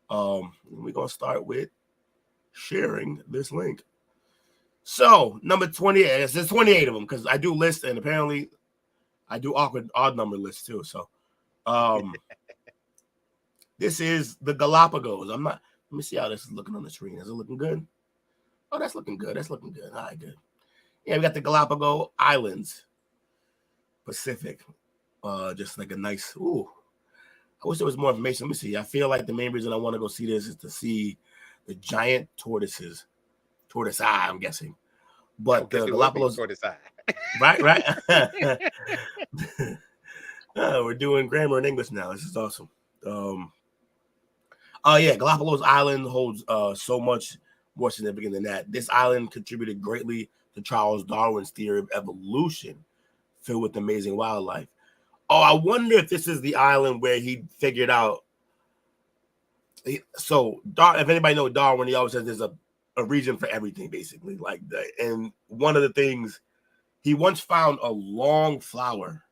We're gonna start with sharing this link. So number 28, there's 28 of them because I do lists, and apparently I do odd number lists too. So this is the Galapagos. Let me see how this is looking on the screen. Is it looking good? Oh, that's looking good. That's looking good. All right, good. Yeah, we got the Galapagos Islands, Pacific. Just like a nice. Ooh, I wish there was more information. Let me see. I feel like the main reason I want to go see this is to see the giant tortoises. Tortoise eye, I'm guessing. But the Galapagos. Tortoise eye. Right. We're doing grammar in English now. This is awesome. Galapagos Island holds so much more significant than that. This island contributed greatly to Charles Darwin's theory of evolution, filled with amazing wildlife. Oh, I wonder if this is the island where he figured out. So, if anybody knows Darwin, he always says there's a region for everything, basically. Like that. And one of the things, he once found a long flower.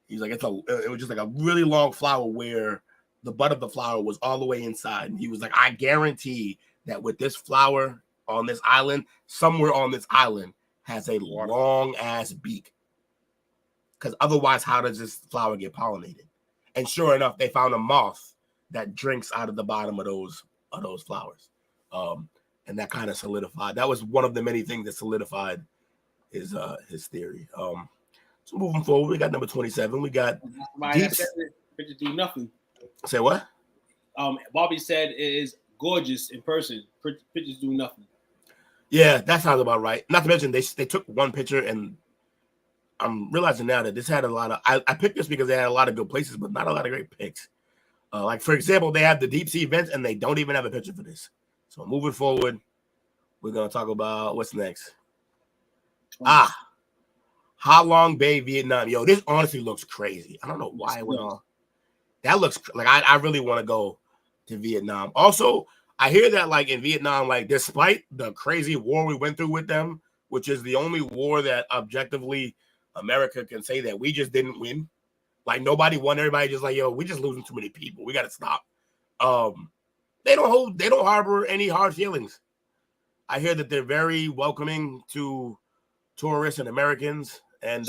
He's like, it was just like a really long flower where the bud of the flower was all the way inside. And he was like, I guarantee that with this flower on this island, somewhere on this island has a long ass beak. Because otherwise, how does this flower get pollinated? And sure enough, they found a moth that drinks out of the bottom of those flowers. And that kind of solidified. That was one of the many things that solidified his theory. So moving forward, we got number 27. We got pictures do nothing. Say what? Bobby said it is gorgeous in person. Pictures do nothing. Yeah, that sounds about right. Not to mention they took one picture, and I'm realizing now that this had a lot of. I picked this because they had a lot of good places, but not a lot of great pics. Like for example, they have the deep sea vents, and they don't even have a picture for this. So moving forward, we're gonna talk about what's next. Ha Long Bay, Vietnam. Yo, this honestly looks crazy. I don't know why it went on. That looks like I really want to go to Vietnam. Also, I hear that like in Vietnam, like despite the crazy war we went through with them, which is the only war that objectively America can say that we just didn't win. Like nobody won. Everybody just like, yo, we just losing too many people. We got to stop. They don't harbor any hard feelings. I hear that they're very welcoming to tourists and Americans. And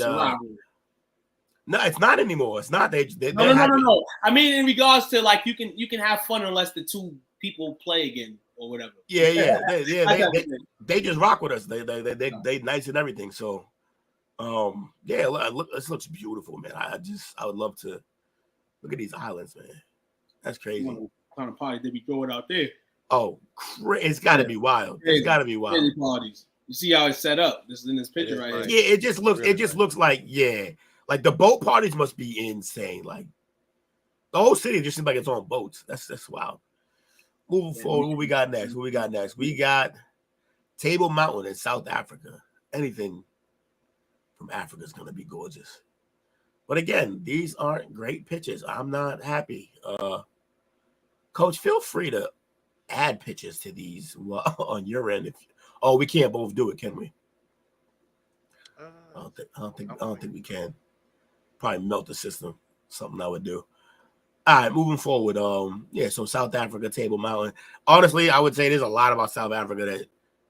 no, it's not anymore. It's not. No. I mean, in regards to like you can have fun unless the two people play again or whatever. Yeah. They just rock with us. They nice and everything. So, look, this looks beautiful, man. I would love to look at these islands, man. That's crazy. What kind of party did we throw it out there? Oh, it's got to be wild. It's got to be wild. Crazy parties. You see how it's set up? This is in this picture right here. Yeah, it just looks like like the boat parties must be insane. Like the whole city just seems like it's on boats. That's wild. Moving forward, what we got next? We got Table Mountain in South Africa. Anything from Africa is gonna be gorgeous. But again, these aren't great pictures. I'm not happy. Coach, feel free to add pictures to these on your end. We can't both do it, can we? I don't think we can. Probably melt the system. Something I would do. All right, moving forward. Yeah, so South Africa, Table Mountain. Honestly, I would say there's a lot about South Africa that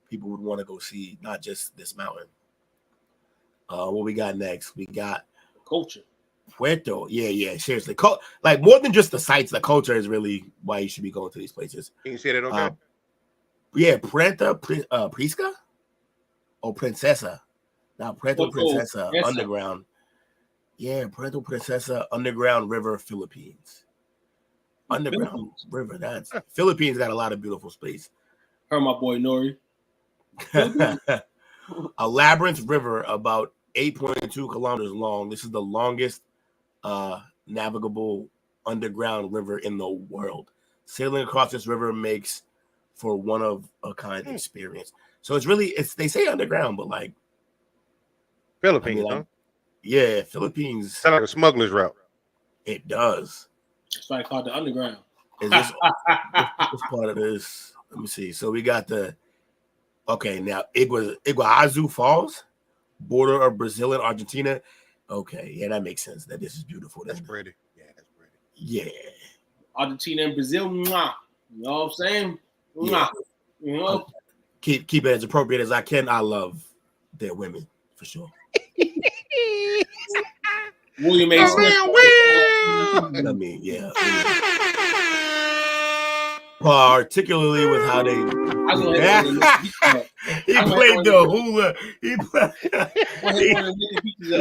people would want to go see, not just this mountain. What we got next? We got culture. Puerto. Yeah, seriously. Like more than just the sights, the culture is really why you should be going to these places. Can you say that okay? Yeah, Prisca or Princesa. Now Puerto Princesa underground. Yeah, Puerto Princesa Underground River, Philippines. Underground river. That's Philippines got a lot of beautiful space. Heard my boy Nori. A labyrinth river about 8.2 kilometers long. This is the longest navigable underground river in the world. Sailing across this river makes for one of a kind experience. So it's really they say underground, but like Philippines, huh? Yeah, Philippines. Sounds like a smuggler's route. It does. That's why I call it the underground. Is this what's part of this? Let me see. So we got now Iguazu Falls, border of Brazil and Argentina. Okay, yeah, that makes sense. That this is beautiful. That's pretty. Yeah, that's pretty. Yeah. Argentina and Brazil, mwah. You know what I'm saying? Mwah. Yeah. You know? Keep it as appropriate as I can. I love their women for sure. William A. I mean, yeah. Particularly with how they he played the hula. He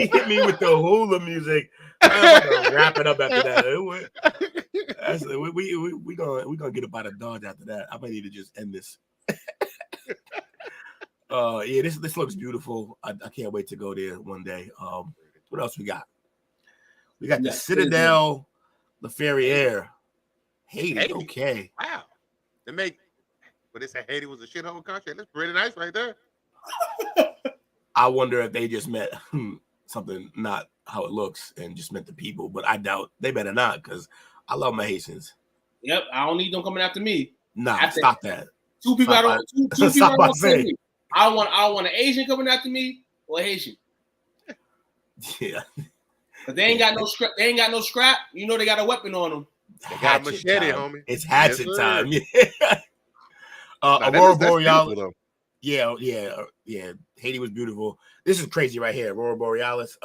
hit me with the hula music. I'm gonna wrap it up after that. We gonna get about a dodge after that. I might need to just end this. Yeah, this looks beautiful. I can't wait to go there one day. What else we got? We got the Citadel, the Ferriere, Haiti. Okay. Wow. They said Haiti was a shithole country. That's pretty nice right there. I wonder if they just meant something not how it looks and just meant the people, but I doubt they better not because I love my Haitians. Yep, I don't need them coming after me. Nah, stop that. Two people I don't say. I want an Asian coming after me or a Haitian. Yeah. But they ain't got no scrap. They ain't got no scrap. You know they got a weapon on them. They got a machete, homie. It's hatchet time. Yeah. Aurora Borealis. Yeah. Haiti was beautiful. This is crazy right here. Aurora Borealis.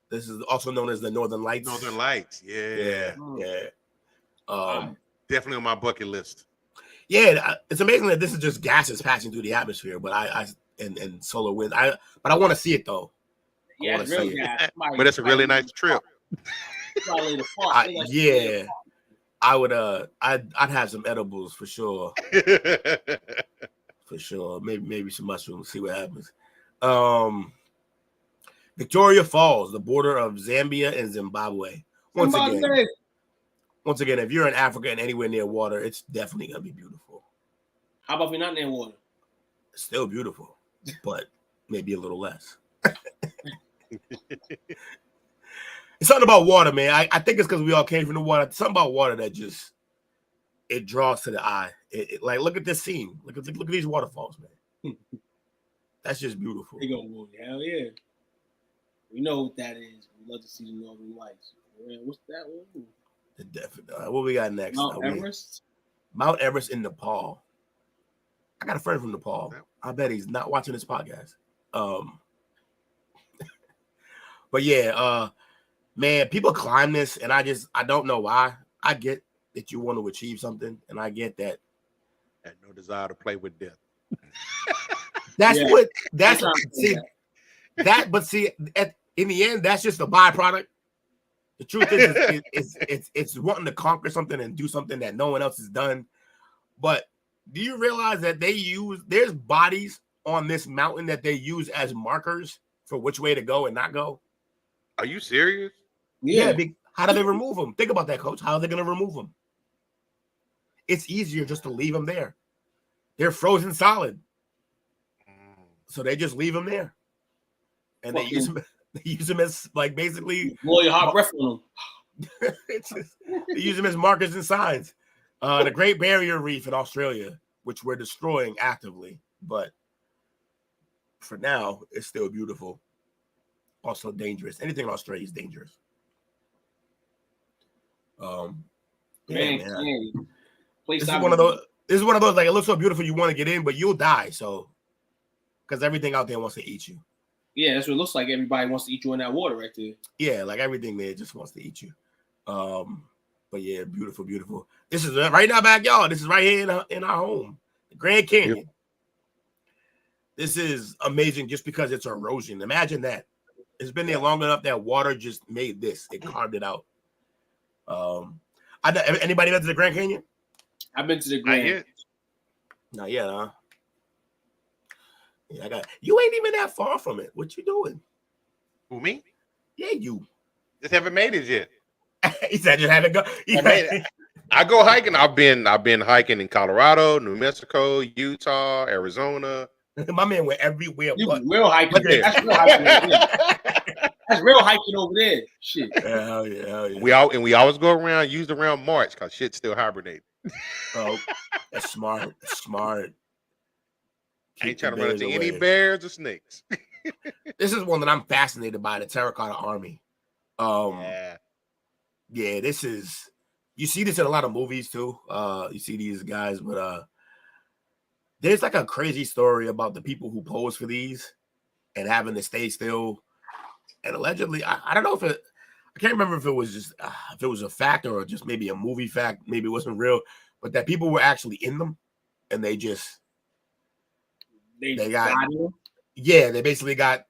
This is also known as the Northern Lights. Northern Lights. Yeah. Definitely on my bucket list. Yeah, it's amazing that this is just gases passing through the atmosphere, but and solar wind. But I want to see it though. Yeah, it's real gas. But it's a really nice trip. I would. I'd have some edibles for sure. For sure. Maybe some mushrooms. See what happens. Victoria Falls, the border of Zambia and Zimbabwe. Once again, if you're in Africa and anywhere near water, it's definitely gonna be beautiful. How about if you're not near water? It's still beautiful, but maybe a little less. It's something about water, man. I think it's because we all came from the water. Something about water that just it draws to the eye. Like look at this scene. Look at these waterfalls, man. That's just beautiful. They go, hell yeah. We know what that is. We love to see the Northern Lights. Man, what's that one? What we got next? Mount Everest. Mount Everest in Nepal. I got a friend from Nepal. I bet he's not watching this podcast. But yeah, man, people climb this, and I don't know why. I get that you want to achieve something, and I get that. Had no desire to play with death. In the end, that's just a byproduct. The truth is, it's wanting to conquer something and do something that no one else has done. But do you realize that there's bodies on this mountain that they use as markers for which way to go and not go? Are you serious? Yeah. How do they remove them? Think about that, Coach. How are they going to remove them? It's easier just to leave them there. They're frozen solid. So they just leave them there. And they use them as like basically blow your hot breath on them. They use them as markers and signs. The Great Barrier Reef in Australia, which we're destroying actively, but for now it's still beautiful. Also dangerous. Anything in Australia is dangerous. Yeah, man. This is one of those. This is one of those like it looks so beautiful you want to get in, but you'll die. So, because everything out there wants to eat you. Yeah, that's what it looks like. Everybody wants to eat you in that water right there. Yeah, like everything there just wants to eat you. But yeah, beautiful, beautiful. This is right in our backyard. This is right here in our home, the Grand Canyon. Yep. This is amazing just because it's erosion. Imagine that. It's been there long enough that water just made this. It carved it out. Anybody been to the Grand Canyon? I've been to the Grand. Not yet, huh? Yeah, you ain't even that far from it. What you doing? Who, me? Yeah, you. Just haven't made it yet. He said you haven't go. I go hiking. I've been hiking in Colorado, New Mexico, Utah, Arizona. My man went everywhere. You real hiking. That's real hiking over there. That's real hiking over there. Shit. Hell yeah. We always go around, use around March because shit's still hibernating. Oh, that's smart. That's smart. I ain't trying to run into any bears or snakes. This is one that I'm fascinated by, the Terracotta Army. Yeah, this is, you see this in a lot of movies too. You see these guys, but there's like a crazy story about the people who pose for these and having to stay still. And allegedly, I don't know if it, I can't remember if it was just if it was a fact or just maybe a movie fact, maybe it wasn't real, but that people were actually in them and they just they got yeah, they basically got.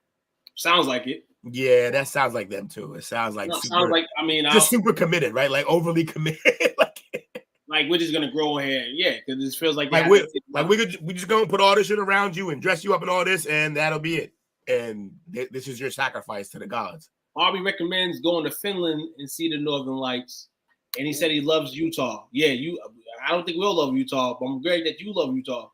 Sounds like it. Yeah, that sounds like them too. It sounds like sounds like, I mean, just super committed, right? Like overly committed. Like we're just gonna grow hair, yeah, because this feels like we just gonna put all this shit around you and dress you up and all this, and that'll be it. And this is your sacrifice to the gods. Arby recommends going to Finland and see the Northern Lights, and he said he loves Utah. Yeah, I don't think we'll love Utah, but I'm great that you love Utah.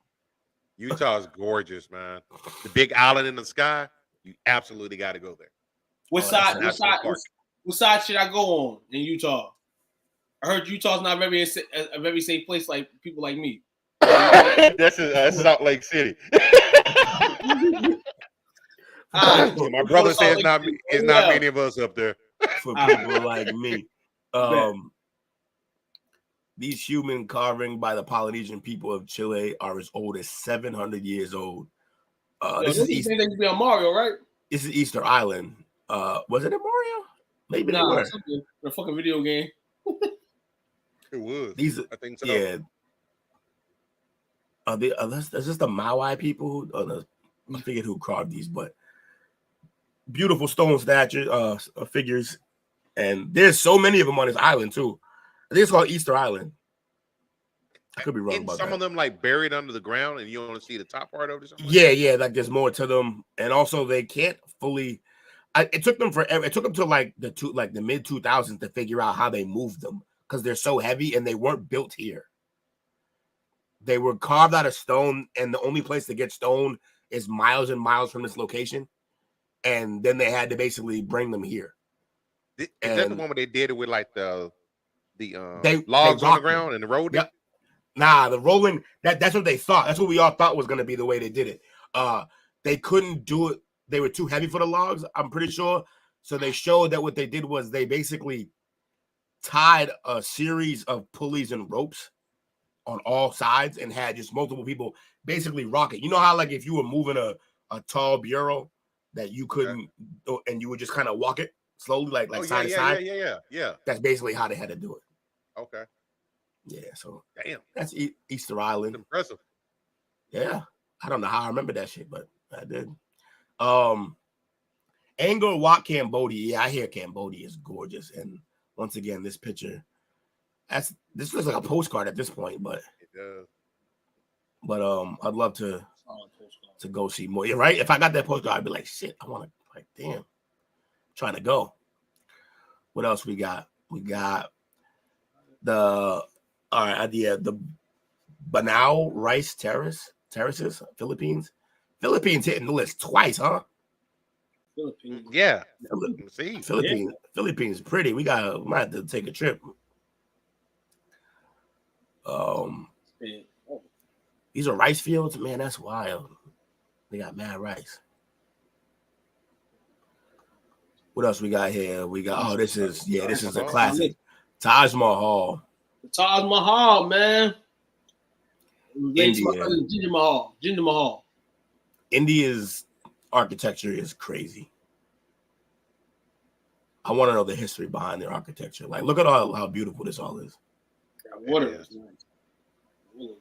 Utah is gorgeous, man. The big island in the sky. You absolutely got to go there. What side should I go on in Utah? I heard Utah's not a very safe place like people like me. That's Salt Lake City. My brother says it's not many of us up there. For people like me. These human carving by the Polynesian people of Chile are as old as 700 years old. This is Easter. They be on Mario, right? This is Easter Island. Was it a Mario? Maybe they were. A fucking video game. It was. I think so. Yeah. Is this the Maui people? I forget who carved these, but beautiful stone figures, and there's so many of them on this island too. I think it's called Easter Island. I could be wrong about that. Some of them like buried under the ground, and you only see the top part of it. Yeah, like there's more to them, and also they can't fully. It took them forever. It took them to like the mid 2000s to figure out how they moved them because they're so heavy and they weren't built here. They were carved out of stone, and the only place to get stone is miles and miles from this location, and then they had to basically bring them here. Is that the one where they did it with like the logs on the ground and the road? Yep. Nah, the rolling, that's what they thought. That's what we all thought was going to be the way they did it. They couldn't do it. They were too heavy for the logs, I'm pretty sure. So they showed that what they did was they basically tied a series of pulleys and ropes on all sides and had just multiple people basically rock it. You know how like if you were moving a tall bureau that you couldn't, and you would just kind of walk it slowly, like side to side? Yeah. That's basically how they had to do it. Okay. Yeah, so damn, that's Easter Island. That's impressive. Yeah, I don't know how I remember that shit, but I did. Angkor Wat, Cambodia. Yeah, I hear Cambodia is gorgeous, and once again, this picture, this looks like a postcard at this point, but it does. But I'd love to go see more. You're right. If I got that postcard, I'd be like, shit, I want to. Like, damn, trying to go. What else we got? We got the Banao Rice Terraces, Philippines. Philippines hitting the list twice, huh? Philippines. Yeah. Philippines pretty. We might have to take a trip. These are rice fields, man. That's wild. They got mad rice. What else we got here? We got this is a classic. Taj Mahal. The Taj Mahal, man. India. Jinder Mahal. India's architecture is crazy. I want to know the history behind their architecture. Like, look at how beautiful this all is. Water is nice.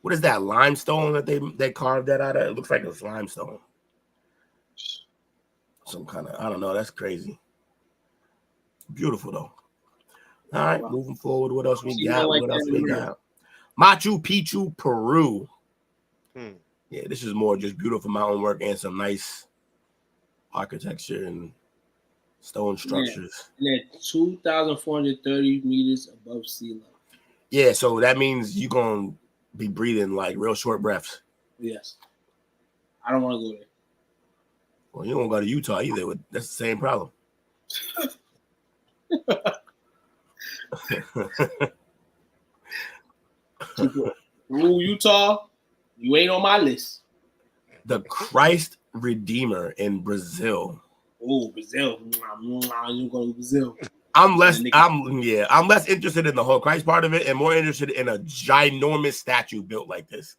What is that, limestone that they carved that out of? It looks like it's limestone. Some kind of, I don't know. That's crazy. Beautiful though. All right, moving forward. What else we got? What else we got? Machu Picchu, Peru. Yeah, this is more just beautiful mountain work and some nice architecture and stone structures. Yeah, 2,430 meters above sea level. Yeah, so that means you're going to be breathing like real short breaths. Yes. I don't want to go there. Well, you don't go to Utah either. That's the same problem. Peru, Utah, you ain't on my list. The Christ Redeemer in Brazil. Oh, Brazil. You go to Brazil. I'm less interested in the whole Christ part of it and more interested in a ginormous statue built like this.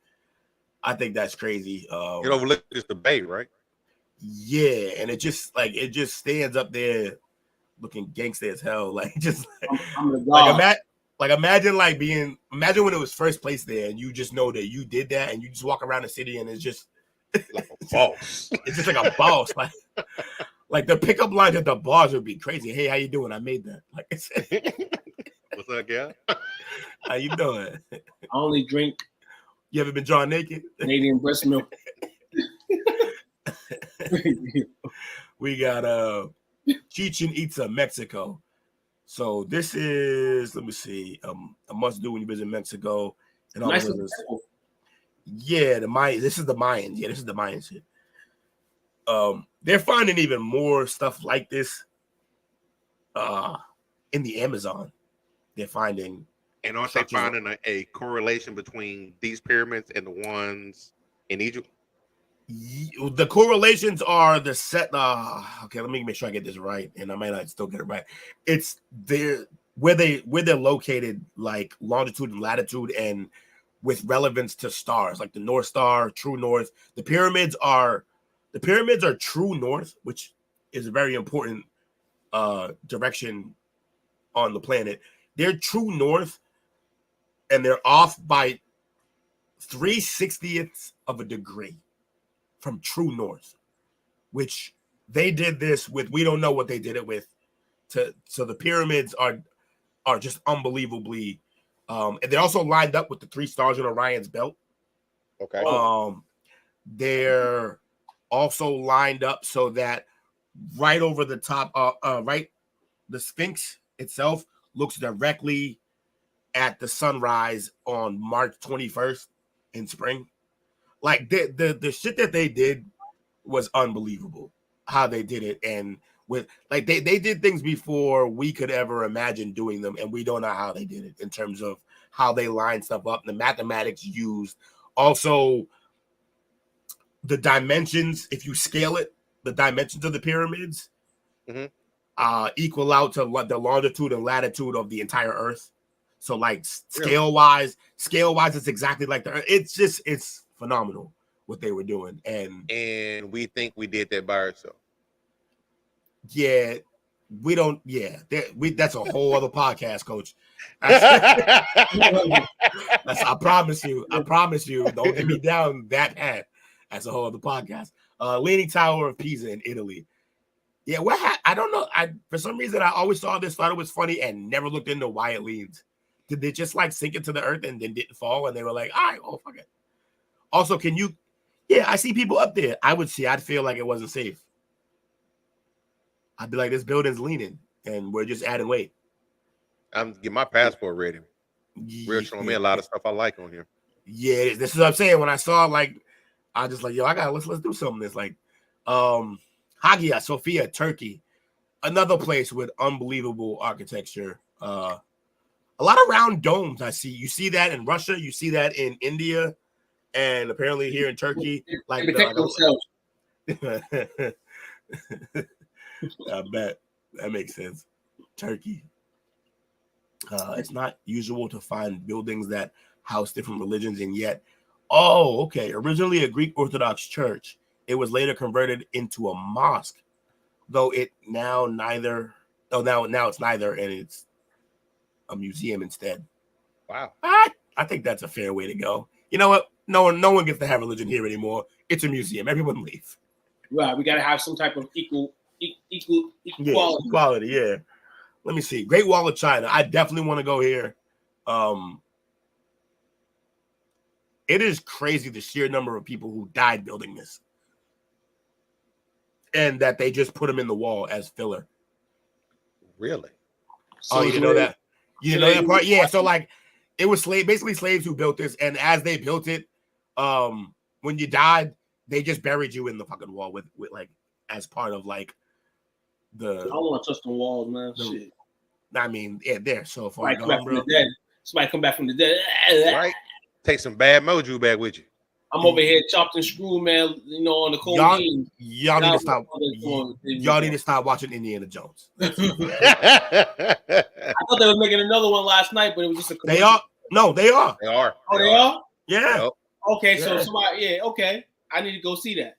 I think that's crazy. It overlooks the bay, right? Yeah, and it just stands up there looking gangster as hell. Like just imagine when it was first placed there and you just know that you did that and you just walk around the city and it's just like a boss. It's just like a boss. Like the pickup lines at the bars would be crazy. Hey, how you doing? I made that. Like I said. What's up, guy? How you doing? I only drink. You ever been drawn naked? Canadian breast milk. We got Chichen Itza, Mexico. So this is, let me see, a must do when you visit Mexico. And all nice. Yeah, this is the Mayans. Yeah, this is the Mayan shit. They're finding even more stuff like this in the Amazon. They're finding. And aren't they finding a correlation between these pyramids and the ones in Egypt? The correlations are the set. Okay, let me make sure I get this right, and I might not still get it right. It's where they're located, like longitude and latitude, and with relevance to stars, like the North Star, true north. The pyramids are true north, which is a very important direction on the planet. They're true north, and they're off by 3/60ths of a degree from true north, which they did this with. We don't know what they did it with. So the pyramids are just unbelievably, and they're also lined up with the 3 stars in Orion's belt. Okay. They're also lined up so that right over the top, the Sphinx itself looks directly at the sunrise on March 21st in spring. Like the shit that they did was unbelievable. How they did it, and with like they did things before we could ever imagine doing them, and we don't know how they did it in terms of how they line stuff up, the mathematics used, also the dimensions. If you scale it, the dimensions of the pyramids equal out to the longitude and latitude of the entire Earth. So like scale wise, it's exactly like the Earth. It's phenomenal what they were doing, and we think we did that by ourselves. Yeah, we don't. Yeah, that's a whole other podcast, Coach. I promise you. Don't get me down that path. That's a whole other podcast. Leaning Tower of Pisa in Italy. Yeah, I don't know. For some reason I always saw this, thought it was funny, and never looked into why it leans. Did they just like sink into the earth and then didn't fall? And they were like, all right, oh fuck it. Also, can you? Yeah, I see people up there. I'd feel like it wasn't safe. I'd be like, this building's leaning, and we're just adding weight. I'm getting my passport ready. Real showing me a lot of stuff I like on here. Yeah, this is what I'm saying. When I saw I just like, yo, let's do something. This like, Hagia Sophia, Turkey, another place with unbelievable architecture. A lot of round domes. I see. You see that in Russia. You see that in India, and apparently here in Turkey. Like, I bet that makes sense. Turkey. It's not usual to find buildings that house different religions, and yet, oh, okay. Originally a Greek Orthodox church, it was later converted into a mosque, though it now neither. Oh, now it's neither, and it's a museum instead. Wow. I think that's a fair way to go. You know what? No one gets to have religion here anymore. It's a museum. Everyone leave. Right. We got to have some type of equality. Yeah, equality. Yeah. Let me see. Great Wall of China. I definitely want to go here. It is crazy the sheer number of people who died building this, and that they just put them in the wall as filler. Really? So you know that? You know that part? Yeah. So like, it was basically slaves who built this, and as they built it, when you died, they just buried you in the fucking wall with like as part of like the. I don't want to touch the walls, man. Shit. I mean, yeah, they're so far gone, bro. Somebody come back from the dead. Right. Take some bad mojo back with you. I'm over here chopped and screwed, man. You know, on the codeine. Y'all need to stop. Y'all need to stop watching Indiana Jones. I thought they were making another one last night, but it was just a. They are. No, they are. They are. Oh, they are. Yeah. Yep. Okay, so somebody. Yeah. Okay, I need to go see that.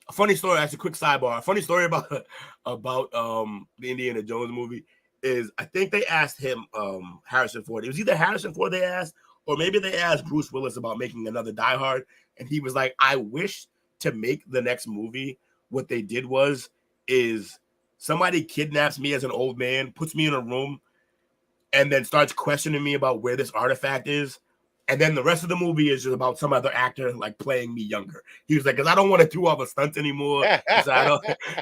A funny story. Actually, quick sidebar. A funny story about the Indiana Jones movie is I think they asked him, Harrison Ford. It was either Harrison Ford they asked, or maybe they asked Bruce Willis about making another Die Hard, and he was like, "I wish to make the next movie. What they did is somebody kidnaps me as an old man, puts me in a room, and then starts questioning me about where this artifact is." And then the rest of the movie is just about some other actor like playing me younger. He was like, because I don't want to do all the stunts anymore.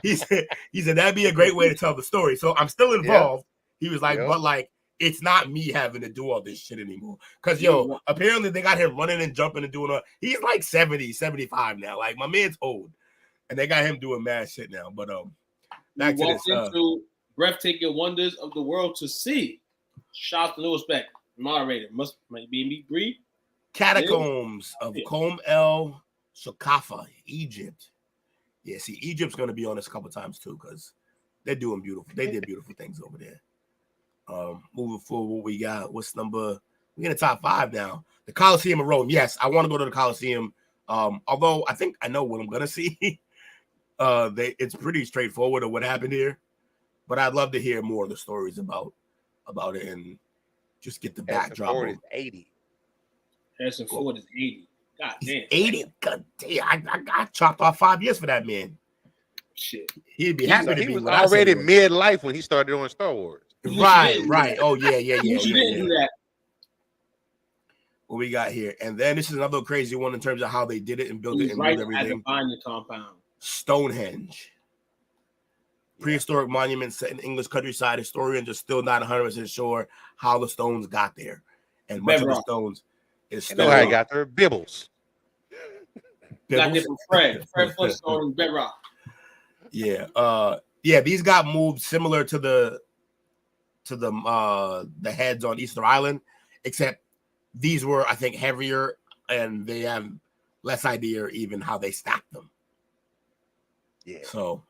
He said that'd be a great way to tell the story. So I'm still involved. Yeah. He was like, but like, it's not me having to do all this shit anymore. Because apparently they got him running and jumping and doing all. He's like 70, 75 now. Like my man's old. And they got him doing mad shit now. But back to this. Into breathtaking wonders of the world to see. Shout to Louis Beck. Moderator might be me breathe. Catacombs of Kom El Shakafa, Egypt. Yeah, see, Egypt's gonna be on this a couple times too, because they're doing beautiful. They did beautiful things over there. Moving forward, what we got? What's number? We're in the top 5 now. The Colosseum of Rome. Yes, I want to go to the Colosseum. Although I think I know what I'm gonna see. It's pretty straightforward of what happened here, but I'd love to hear more of the stories about it and just get the backdrop. Ford is 80. Harrison Ford is 80. God damn. 80? God damn. I chopped off 5 years for that man. Shit. He'd be happy to be. He was already midlife when he started doing Star Wars. Right. Oh, yeah. You didn't do that. What we got here. And then this is another crazy one in terms of how they did it and built it and moved everything. The compound. Stonehenge. Prehistoric monuments set in English countryside. Historians are still not 100% sure how the stones got there. And much of the stones is still. You know how they got there? Bibbles. Got there from Fred Flintstone and Bedrock. Yeah. These got moved similar to the heads on Easter Island, except these were, I think, heavier and they have less idea even how they stacked them. Yeah. So.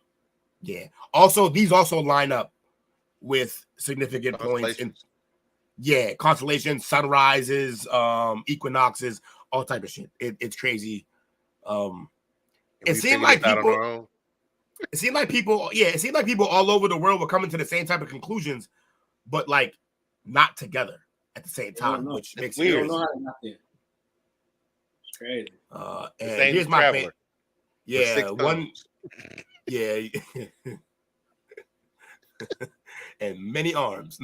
Yeah. Also, these also line up with significant points in constellations, sunrises, equinoxes, all type of shit. It's crazy. It seemed like people all over the world were coming to the same type of conclusions, but like not together at the same time, which makes it weird. It's crazy. And here's my favorite. Yeah, one. Yeah, and many arms,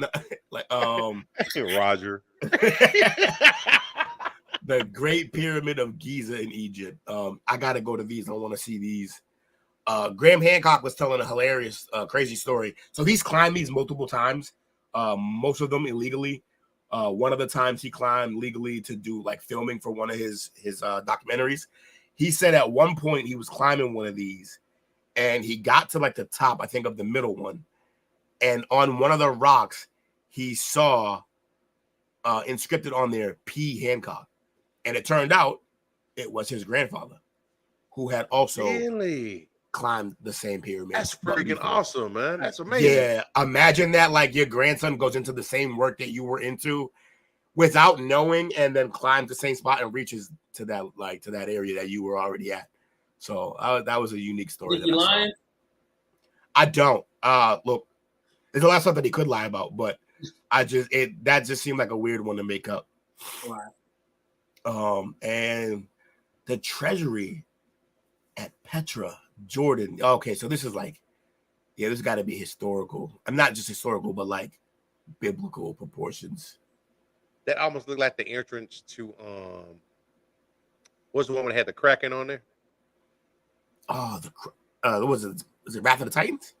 like Roger. The Great Pyramid of Giza in Egypt. I gotta go to these. I want to see these. Graham Hancock was telling a hilarious, crazy story. So he's climbed these multiple times, most of them illegally. One of the times he climbed legally to do like filming for one of his documentaries. He said at one point he was climbing one of these. And he got to like the top, I think, of the middle one. And on one of the rocks, he saw inscripted on there, P. Hancock. And it turned out it was his grandfather, who had also climb the same pyramid. That's freaking awesome, man. That's amazing. Yeah, imagine that, like, your grandson goes into the same work that you were into without knowing, and then climbs the same spot and reaches to that, like, to that area that you were already at. So that was a unique story. Did he lie? I don't. Look, there's a lot of stuff that he could lie about, but that just seemed like a weird one to make up. Right. And the treasury at Petra, Jordan. Okay, so this is like, yeah, this got to be historical. I'm not just historical, but like biblical proportions. That almost looked like the entrance to what's the one that had the Kraken on there? Oh, was it Wrath of the Titans?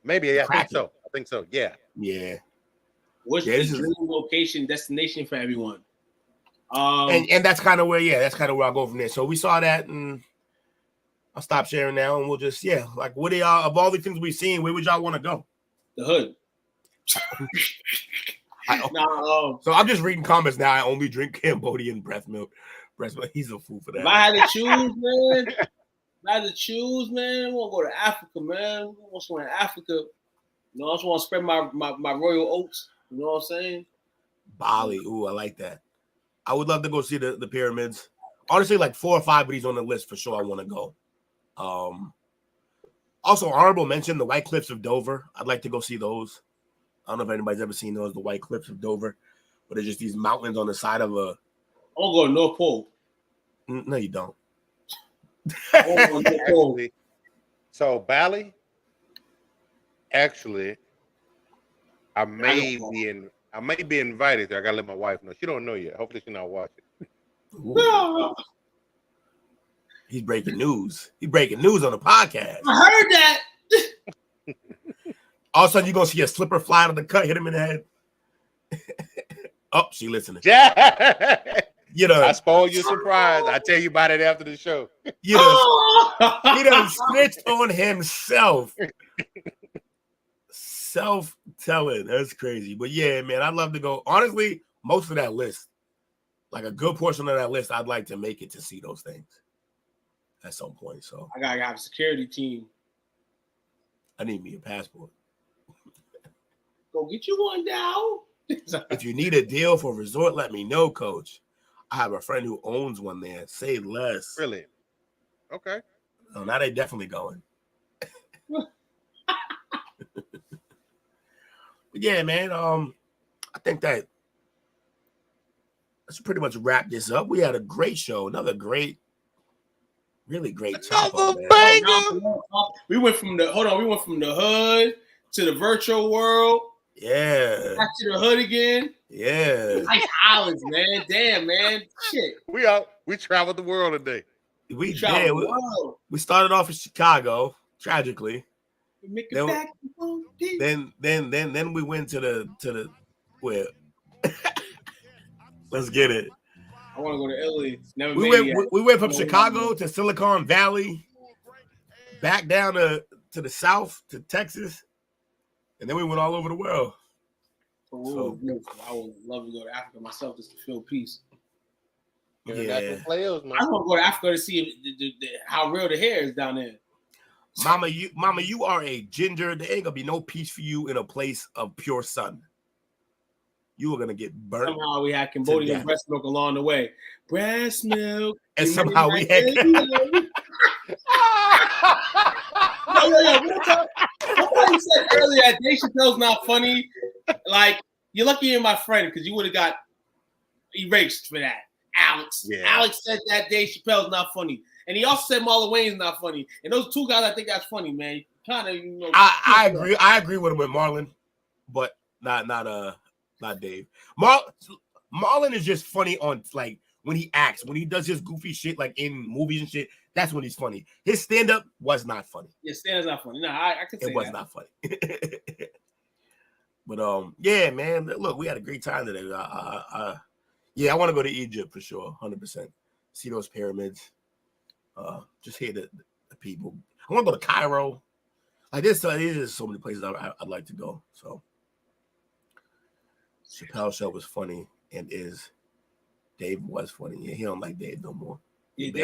Maybe, I think so. Yeah. What's the dream location destination for everyone? And that's kind of where, I'll go from there. So we saw that, and I'll stop sharing now, and we'll just, like, what do y'all, of all the things we've seen, where would y'all want to go? The hood. So I'm just reading comments now. I only drink Cambodian breast milk. He's a fool for that. If I had to choose, man, I want to go to Africa, man. I want to go to Africa. You know, I just want to spread my royal oats. You know what I'm saying? Bali. Ooh, I like that. I would love to go see the pyramids. Honestly, like 4 or 5 of these on the list for sure. I want to go. Also, honorable mention, the White Cliffs of Dover. I'd like to go see those. I don't know if anybody's ever seen those, the White Cliffs of Dover, but they're just these mountains on the side of a. I'll go to North Pole. No, you don't. Actually, so Bali. Actually, I may be invited there. I gotta let my wife know. She don't know yet. Hopefully, she's not watching. He's breaking news. He's breaking news on the podcast. I heard that. All of a sudden, you're gonna see a slipper fly out of the cut, hit him in the head. Oh, she listening. You know, I spoiled your surprise. I tell you about it after the show. You know, he done snitched on himself. Self-telling. That's crazy. But yeah, man, I'd love to go. Honestly, most of that list, like a good portion of that list, I'd like to make it to see those things at some point. So I gotta have a security team. I need me a passport. Go get you one now. If you need a deal for a resort, let me know, Coach. I have a friend who owns one there. Say less. Really? Okay. Oh, now they definitely going. But yeah, man. I think that let's pretty much wrap this up. We had a great show. Another great, really great chop-up, man. We went from the hood to the virtual world. Yeah. Back to the hood again. Yeah. Nice islands, man. Damn, man. Shit. We traveled the world today. We started off in Chicago, tragically. Then we went to the where? Let's get it. I want to go to Italy. We went from Chicago to Silicon Valley, back down to the south to Texas, and then we went all over the world. So, I would love to go to Africa myself just to feel peace. Yeah. I want to go to Africa to see how real the hair is down there. Mama, you are a ginger. There ain't gonna be no peace for you in a place of pure sun. You are gonna get burnt. Somehow we had Cambodian breast milk along the way. Breast milk. And somehow we had. Somebody said earlier that Dave Chappelle's not funny. Like, you're lucky you're my friend because you would have got erased for that. Alex. Yeah. Alex said that Dave Chappelle's not funny. And he also said Marlon Wayne's not funny. And those two guys, I think that's funny, man. Kind of, you know. I agree. I agree with him with Marlon, but not Dave. Marlon is just funny on, like, when he acts, when he does his goofy shit, like in movies and shit. That's when he's funny. His stand-up was not funny. Yeah, stand-up's not funny. No, I can say it was not funny. But yeah, man. Look, we had a great time today. Yeah, I want to go to Egypt for sure, 100%. See those pyramids. Just hear the people. I want to go to Cairo. Like this, there's so many places I'd like to go. So, Chappelle show was funny and is. Dave was funny. Yeah, he don't like Dave no more. Yeah, they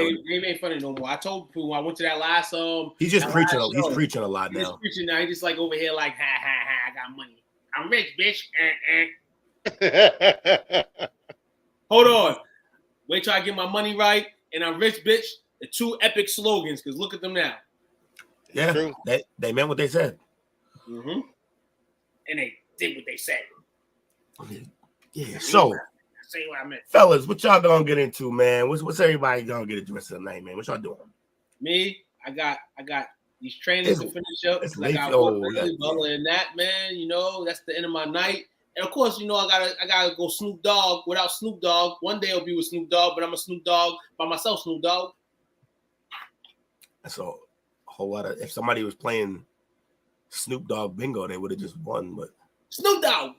ain't funny no more. I told people I went to that last He's just preaching. He's preaching a lot now. He's preaching now. He's just like over here, like ha ha ha. I got money. I'm rich, bitch. Hold on. Wait till I get my money right, and I'm rich, bitch. The two epic slogans, because look at them now. Yeah, true. They meant what they said. Mm-hmm. And they did what they said. Yeah. So, say what I meant. Fellas, what y'all gonna get into, man? What's everybody gonna get into the rest of the night, man? What y'all doing? Me, I got these trainings to finish up. I got but other than that, man, you know, that's the end of my night. And of course, you know, I gotta go Snoop Dogg without Snoop Dogg. One day I'll be with Snoop Dogg, but I'm a Snoop Dogg by myself, Snoop Dogg. So a whole lot of if somebody was playing Snoop Dogg bingo, they would have just won. But Snoop Dogg.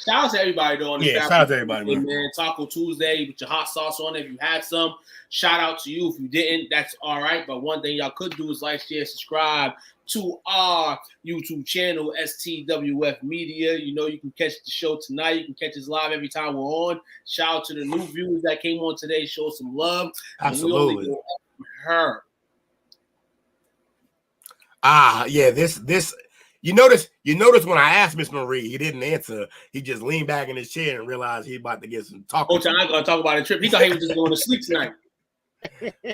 Shout out to everybody though. Shout out to everybody, man. Taco Tuesday with your hot sauce on it. If you had some, shout out to you. If you didn't, that's all right. But one thing y'all could do is like, share, subscribe to our YouTube channel, STWF Media. You know, you can catch the show tonight. You can catch us live every time we're on. Shout out to the new viewers that came on today. Show some love. Absolutely. And her. This. You notice when I asked Miss Marie, he didn't answer. He just leaned back in his chair and realized he about to get some talk. Coach, I'm not gonna talk about a trip. He thought he was just going to sleep tonight.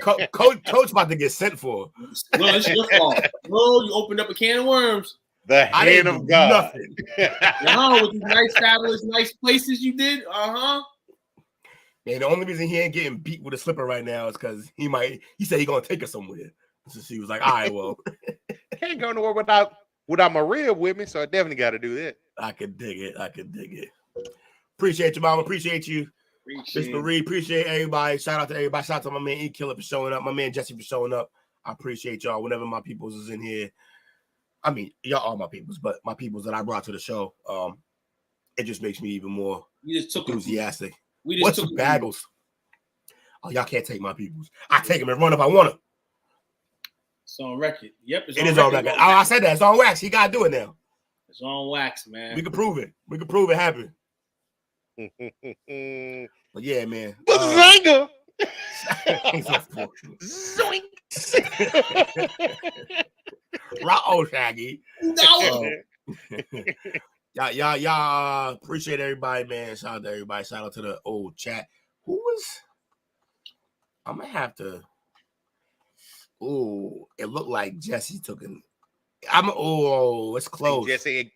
Coach about to get sent for. No, it's your fault. Bro, you opened up a can of worms. The hand of God. With these nice fabulous, nice places you did. Man, the only reason he ain't getting beat with a slipper right now is because he said he gonna take her somewhere. So she was like, all right, well. Can't go nowhere without Maria with me, so I definitely got to do that. I could dig it. Appreciate you, Mama. Appreciate you. Miss Marie, appreciate everybody. Shout out to everybody. Shout out to my man E Killer for showing up. My man Jesse for showing up. I appreciate y'all. Whenever my peoples is in here, I mean, y'all are my peoples, but my peoples that I brought to the show, it just makes me even more enthusiastic. What's some bagels? Oh, y'all can't take my peoples. I take them and run if I want to. It's on record. Yep, it is on record. I said that. It's on wax. He got to do it now. It's on wax, man. We can prove it. It happened. But yeah, man. Bazinga! Oh, Shaggy. No. Y'all appreciate everybody, man. Shout out to everybody. Shout out to the old chat. Who was? I'm gonna have to. Oh, it looked like Jesse took it. It's close. Think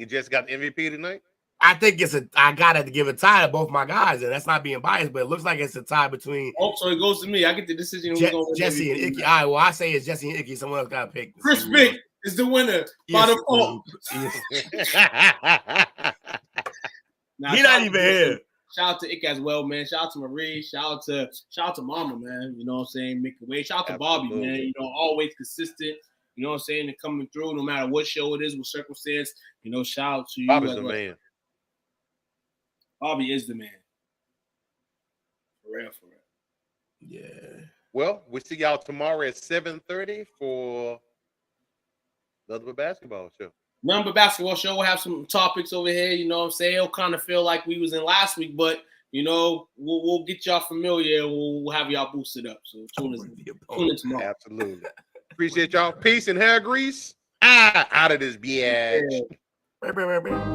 Jesse got the MVP tonight? I think I gotta give a tie to both my guys, and that's not being biased, but it looks like it's a tie between. Oh, so it goes to me. I get the decision. Jesse and Icky. All right, well, I say it's Jesse and Icky. Someone else got to pick. Chris Vick is the winner by default. He's not even here. Shout out to Ick as well, man. Shout out to Marie. Shout out to Mama, man. You know what I'm saying? Make a way. Shout out to Bobby, man. You know, always consistent. You know what I'm saying? And coming through, no matter what show it is, what circumstance. You know, shout out to you. Bobby's the man. Bobby is the man. For real. Yeah. Well, we see y'all tomorrow at 7:30 for another basketball show. Number basketball show. We'll have some topics over here. You know what I'm saying? It'll kind of feel like we was in last week, but you know, we'll get y'all familiar and we'll have y'all boosted up. So tune in tomorrow. Absolutely. Appreciate y'all. Peace and hair grease. Out of this bitch. Yeah.